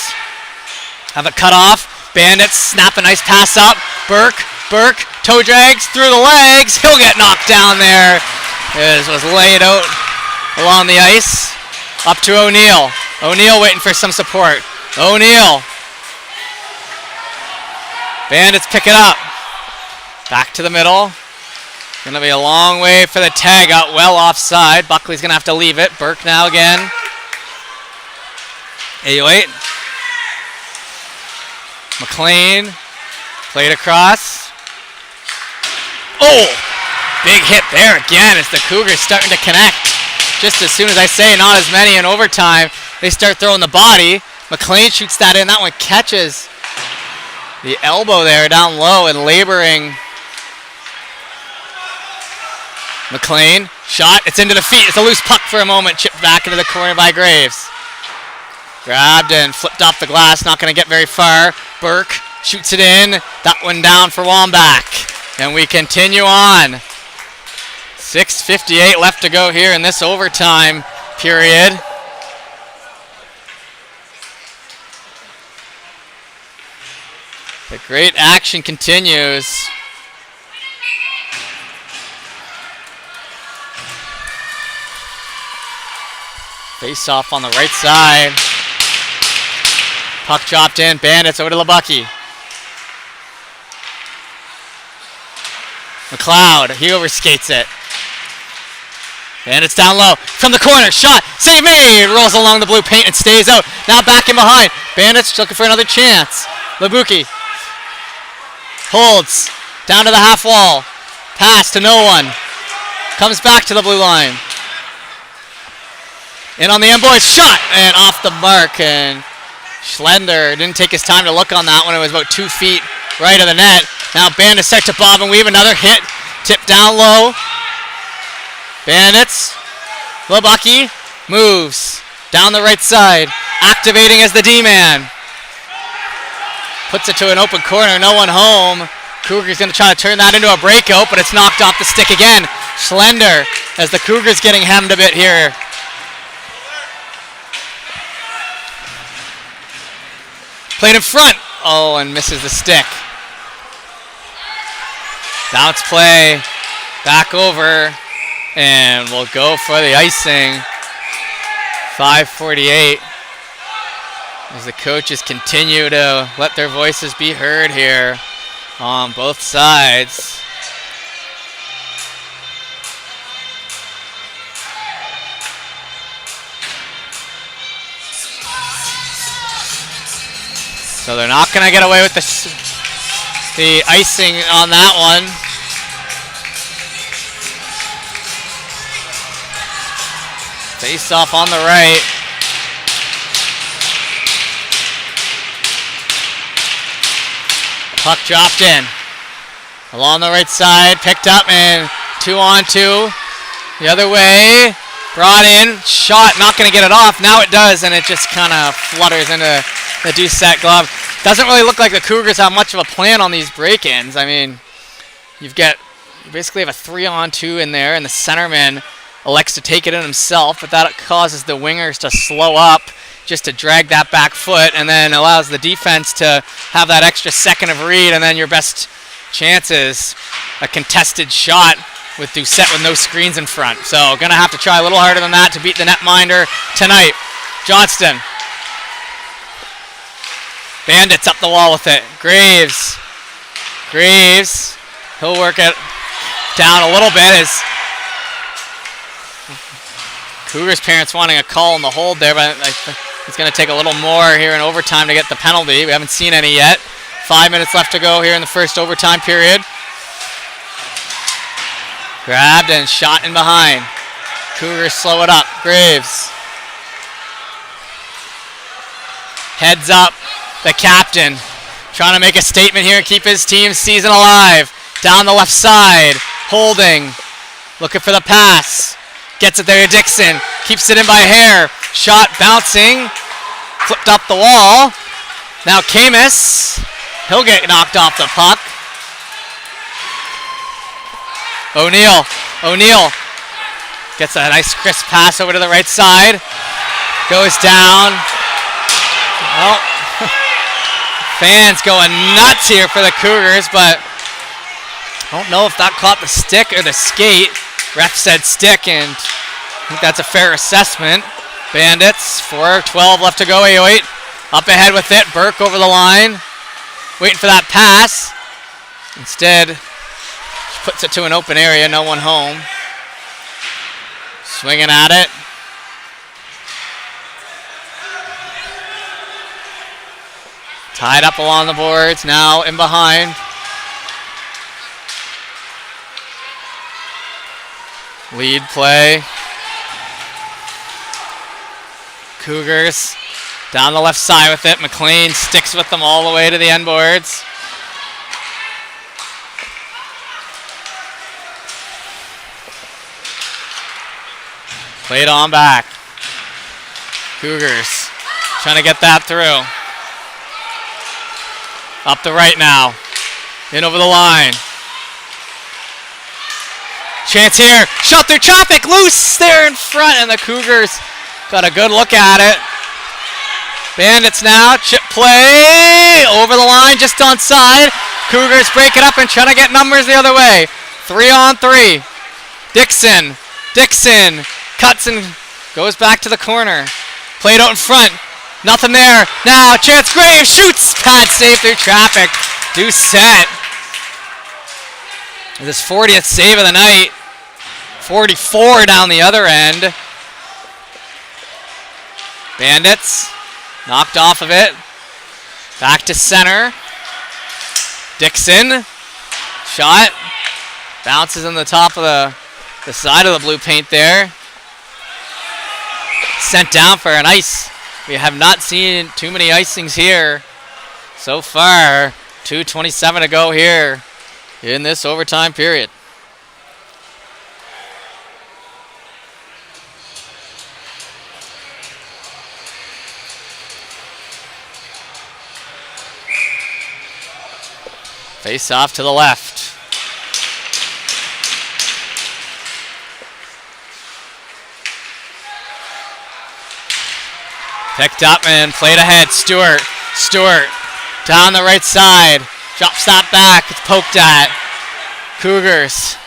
have it cut off. Bandits snap a nice pass up. Burke, toe drags through the legs. He'll get knocked down there. It was laid out along the ice. Up to O'Neill. O'Neill waiting for some support. O'Neill. Bandits pick it up. Back to the middle. Going to be a long way for the tag out, well offside. Buckley's going to have to leave it. Burke now again. 808. McLean. Played across. Oh! Big hit there again as the Cougars starting to connect. Just as soon as I say not as many in overtime, they start throwing the body. McLean shoots that in. That one catches the elbow there down low and laboring. McLean, shot. It's into the feet. It's a loose puck for a moment. Chipped back into the corner by Graves. Grabbed and flipped off the glass. Not going to get very far. Burke shoots it in. That one down for Wambach. And we continue on. 6:58 left to go here in this overtime period. The great action continues. Face off on the right side. Puck dropped in. Bandits over to Lobucky. McLeod, he overskates it. Bandits down low. From the corner. Shot. Save made. Rolls along the blue paint and stays out. Now back in behind. Bandits looking for another chance. Lobucky holds. Down to the half wall. Pass to no one. Comes back to the blue line. In on the end boys. Shot. And off the mark. And Schlender didn't take his time to look on that one. It was about 2 feet right of the net. Now Bandits start to bob and weave. Another hit. Tip down low. Bandits. Lobucky moves down the right side. Activating as the D-man. Puts it to an open corner. No one home. Cougars going to try to turn that into a breakout, but it's knocked off the stick again. Schlender as the Cougars getting hemmed a bit here. Played in front. Oh, and misses the stick. Bounce play. Back over. And we'll go for the icing. 5:48. As the coaches continue to let their voices be heard here on both sides. So they're not going to get away with the icing on that one. Face off on the right. Puck dropped in. Along the right side, picked up and 2-on-2. The other way. Brought in. Shot. Not going to get it off. Now it does, and it just kind of flutters into the Doucette glove. Doesn't really look like the Cougars have much of a plan on these break-ins. I mean, you basically have a 3-on-2 in there, and the centerman elects to take it in himself, but that causes the wingers to slow up just to drag that back foot, and then allows the defense to have that extra second of read, and then your best chance is a contested shot with Doucette with no screens in front. So going to have to try a little harder than that to beat the netminder tonight. Johnston. Bandits up the wall with it. Graves. He'll work it down a little bit as Cougars parents wanting a call in the hold there, but it's going to take a little more here in overtime to get the penalty. We haven't seen any yet. 5 minutes left to go here in the first overtime period. Grabbed and shot in behind. Cougars slow it up. Graves. Heads up. The captain trying to make a statement here and keep his team's season alive. Down the left side. Holding. Looking for the pass. Gets it there to Dixon. Keeps it in by hair. Shot bouncing. Flipped up the wall. Now Camus. He'll get knocked off the puck. O'Neill gets a nice crisp pass over to the right side. Goes down. Well, fans going nuts here for the Cougars, but I don't know if that caught the stick or the skate. Ref said stick, and I think that's a fair assessment. Bandits, 4:12 left to go. 808 up ahead with it. Burke over the line, waiting for that pass. Instead, puts it to an open area, no one home. Swinging at it. Tied up along the boards, now in behind. Lead play. Cougars down the left side with it. McLean sticks with them all the way to the end boards. Played on back. Cougars trying to get that through. Up the right now. In over the line. Chance here. Shot through traffic. Loose there in front, and the Cougars got a good look at it. Bandits now. Chip play. Over the line, just onside. Cougars break it up and trying to get numbers the other way. 3-on-3. Dixon. Cuts and goes back to the corner. Played out in front. Nothing there. Now, Chance Graves shoots. Pad save through traffic. Doucette. This 40th save of the night. 44 down the other end. Bandits knocked off of it. Back to center. Dixon. Shot. Bounces on the top of the side of the blue paint there. Sent down for an ice. We have not seen too many icings here so far. 2:27 to go here in this overtime period. Face off to the left. Picked up and played ahead. Stewart down the right side. Drops that back. It's poked at. Cougars.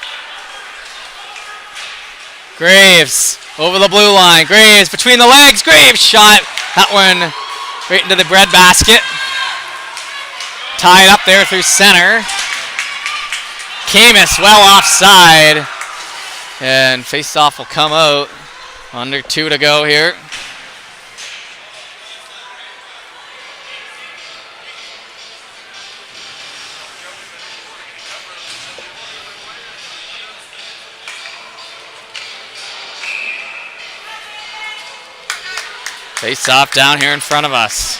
Graves over the blue line. Graves between the legs. Graves shot. That one right into the bread basket. Tied up there through center. Camus well offside. And face-off will come out. Under 2 to go here. Face off down here in front of us.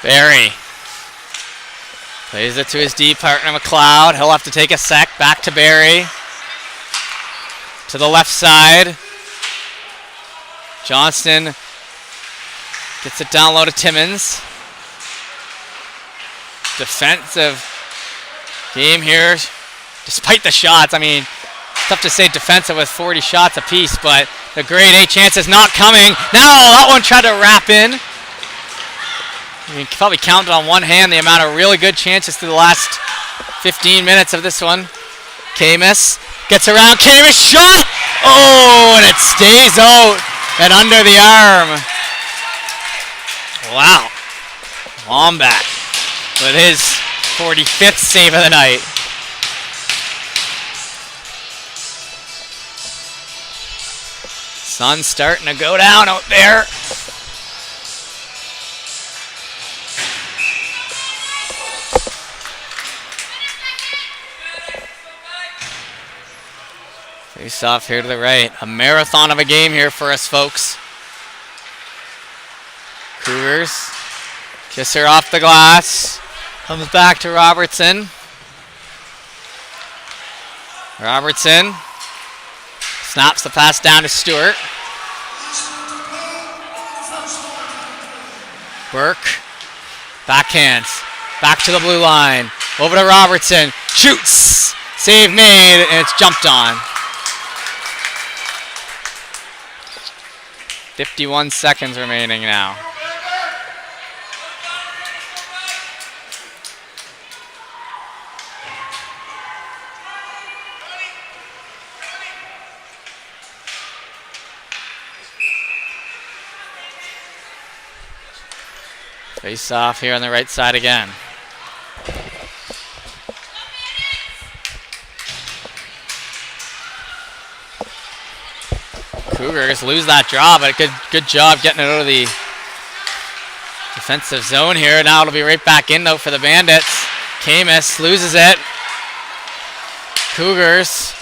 Barry Plays it to his D partner, McLeod. He'll have to take a sec. Back to Barry. To the left side. Johnston gets it down low to Timmins. Defensive game here, despite the shots. I mean, it's tough to say defensive with 40 shots apiece, but the grade A chance is not coming. Now that one tried to wrap in. You can probably count it on one hand the amount of really good chances through the last 15 minutes of this one. Camus gets around. Camus shot! Oh, and it stays out and under the arm. Wow. Wombat with his 45th save of the night. Sun's starting to go down out there. Face off here to the right. A marathon of a game here for us, folks. Cougars kiss her off the glass. Comes back to Robertson. Robertson snaps the pass down to Stewart. Burke backhands. Back to the blue line. Over to Robertson. Shoots. Save made, and it's jumped on. 51 seconds remaining now. Face off here on the right side again. Cougars lose that draw, but good job getting it out of the defensive zone here. Now it'll be right back in though for the Bandits. Camus loses it. Cougars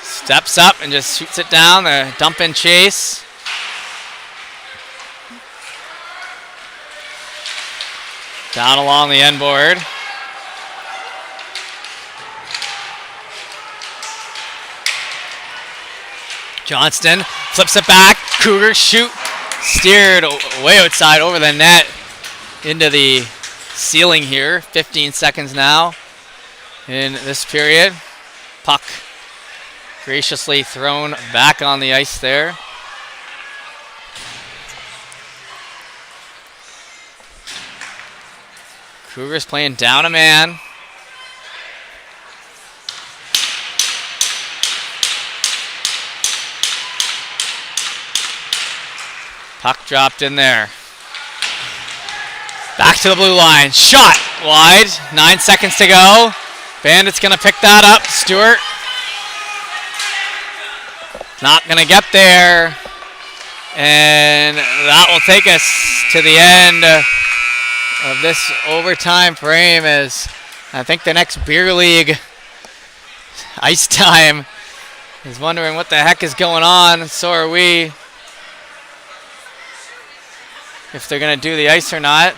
steps up and just shoots it down. The dump and chase. Down along the end board. Johnston flips it back. Cougars shoot. Steered way outside over the net into the ceiling here. 15 seconds now in this period. Puck graciously thrown back on the ice there. Cougars playing down a man. Puck dropped in there. Back to the blue line. Shot wide. 9 seconds to go. Bandits going to pick that up. Stewart not going to get there. And that will take us to the end of this overtime frame, as I think the next beer league ice time is wondering what the heck is going on. So are we. If they're going to do the ice or not.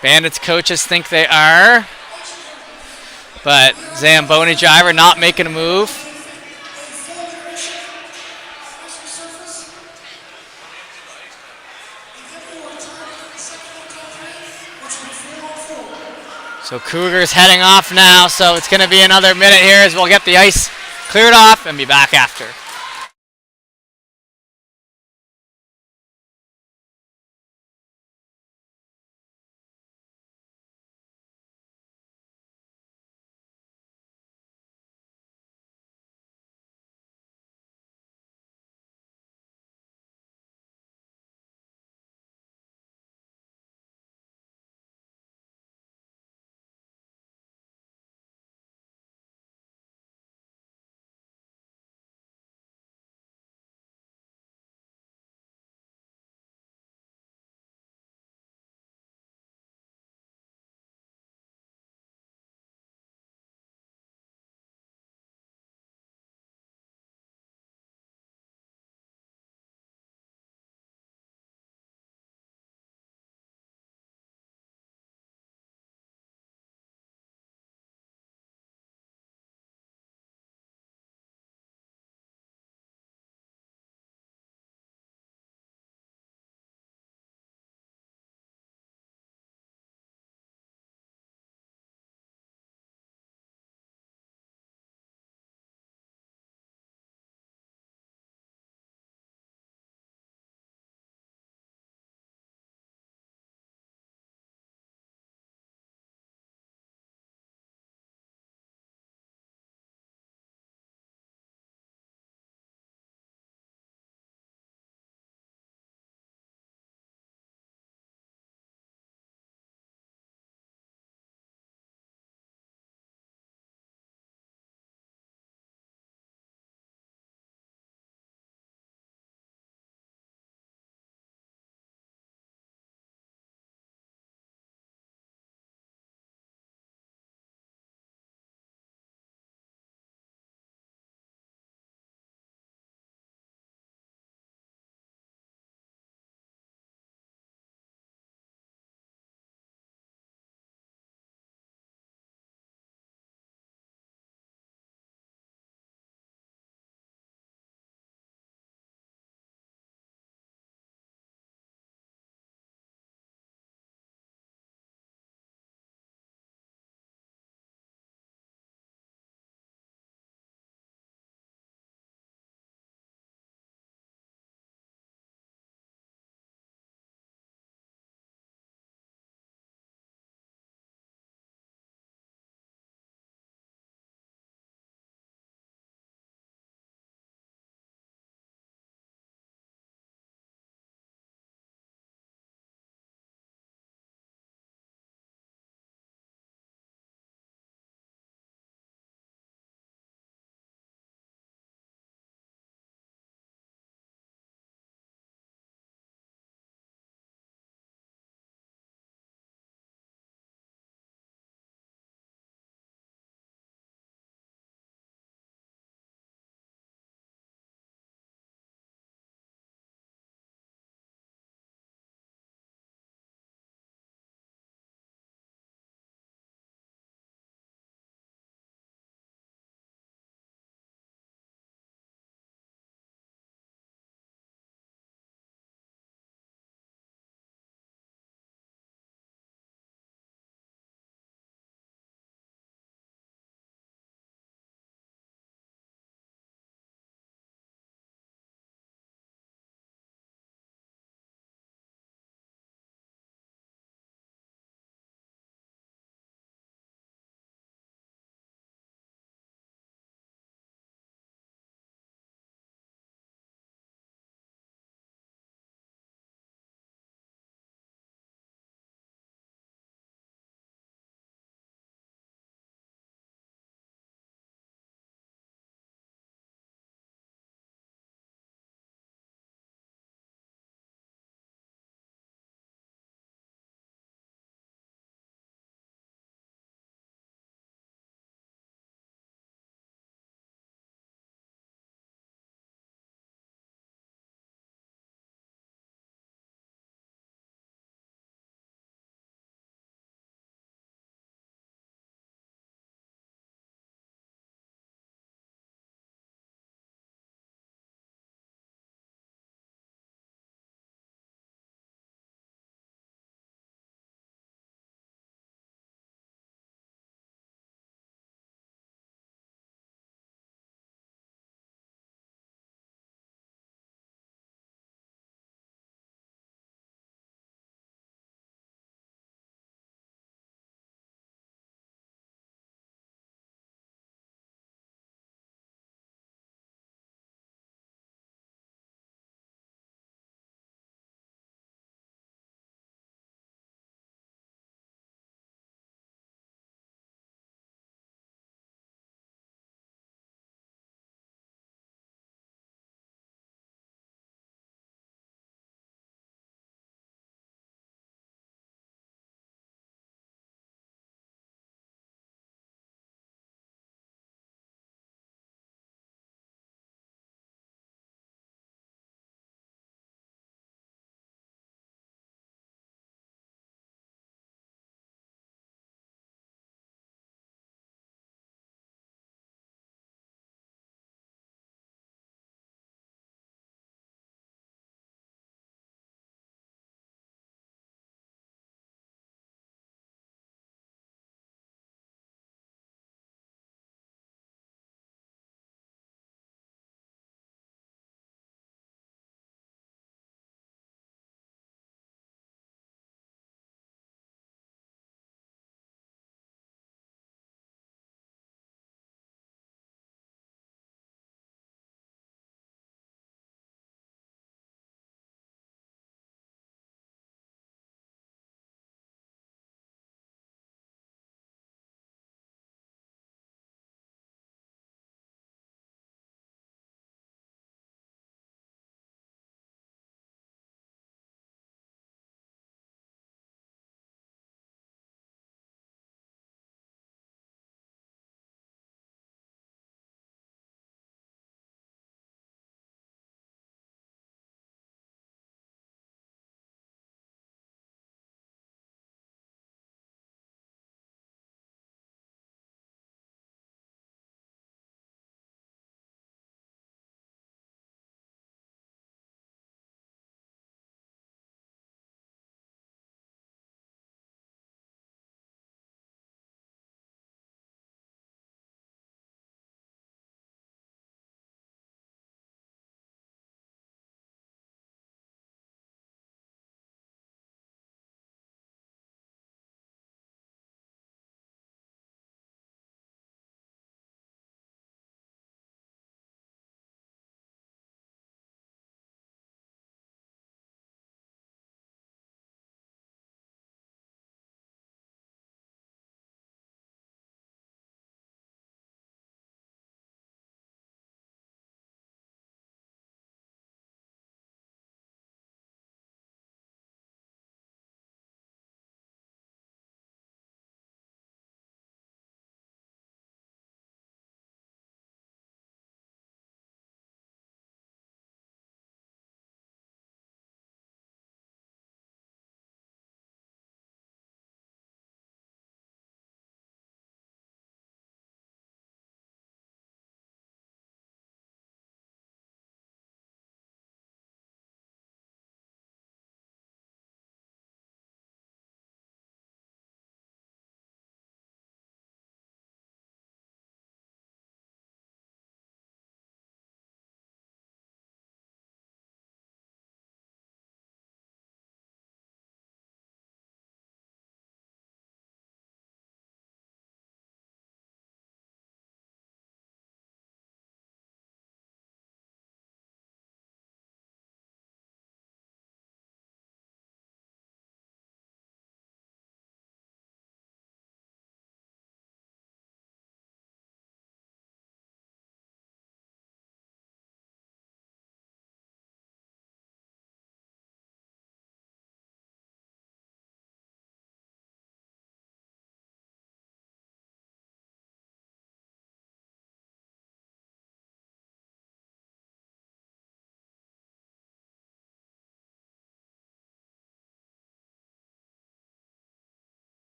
Bandits coaches think they are. But Zamboni driver not making a move. So Cougars heading off now, so it's going to be another minute here as we'll get the ice cleared off and be back after.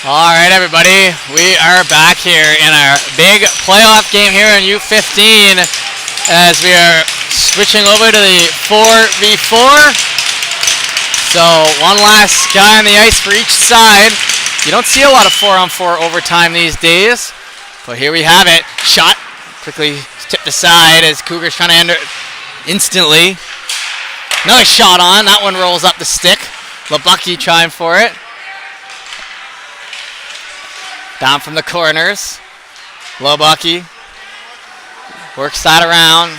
All right, everybody, we are back here in our big playoff game here in U15 as we are switching over to the 4v4. So one last guy on the ice for each side. You don't see a lot of 4-on-4 overtime these days, but here we have it. Shot quickly tipped aside as Cougars trying to end it instantly. Another shot on. That one rolls up the stick. LeBucky trying for it. Down from the corners. LeBucky works that around.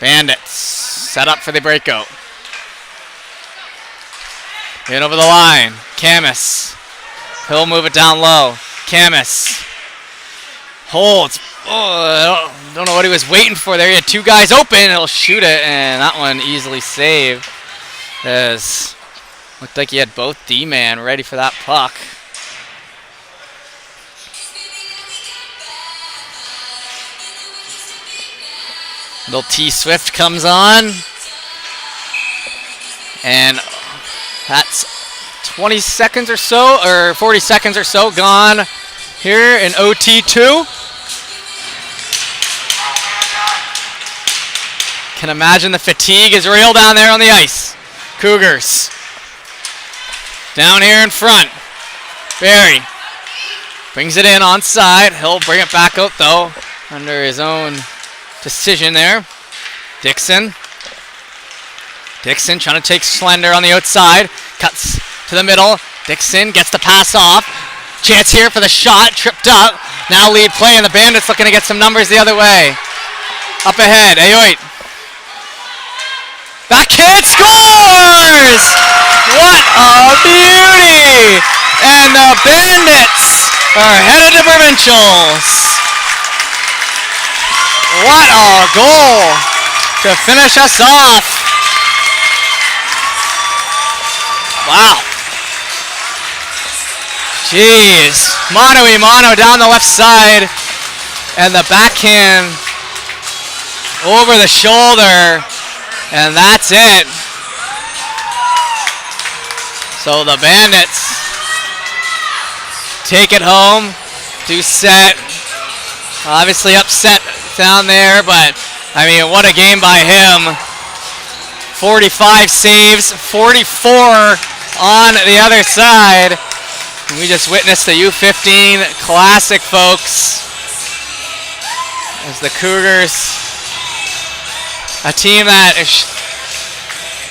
Bandits set up for the breakout. In over the line. Camus. He'll move it down low. Camus holds. Oh, I don't know what he was waiting for there. He had two guys open. He'll shoot it, and that one easily saved. As looked like he had both D-man ready for that puck. Little T-Swift comes on. And that's 20 seconds or so, or 40 seconds or so gone here in OT2. Can imagine the fatigue is real down there on the ice. Cougars down here in front. Barry brings it in on side. He'll bring it back out though under his own decision there. Dixon trying to take Slender on the outside. Cuts to the middle. Dixon gets the pass off. Chance here for the shot. Tripped up. Now lead play, and the Bandits looking to get some numbers the other way. Up ahead. Ayoit. That kid scores! What a beauty! And the Bandits are headed to provincials. What a goal to finish us off. Wow. Jeez. Mano-a-mano down the left side. And the backhand over the shoulder. And that's it. So the Bandits take it home. Do set. Obviously upset down there, but I mean, what a game by him. 45 saves, 44 on the other side. We just witnessed the U15 Classic, folks. As the Cougars, a team that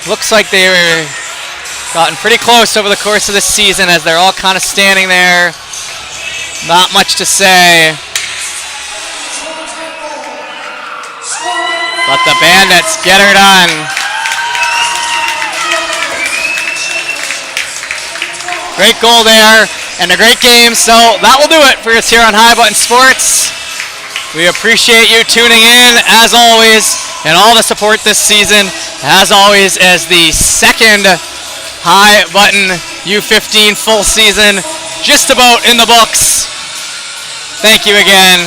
looks like they were gotten pretty close over the course of the season as they're all kind of standing there. Not much to say. But the Bandits get her done. Great goal there and a great game. So that will do it for us here on High Button Sports. We appreciate you tuning in, as always, and all the support this season, as always, as the second High Button U15 full season just about in the books. Thank you again.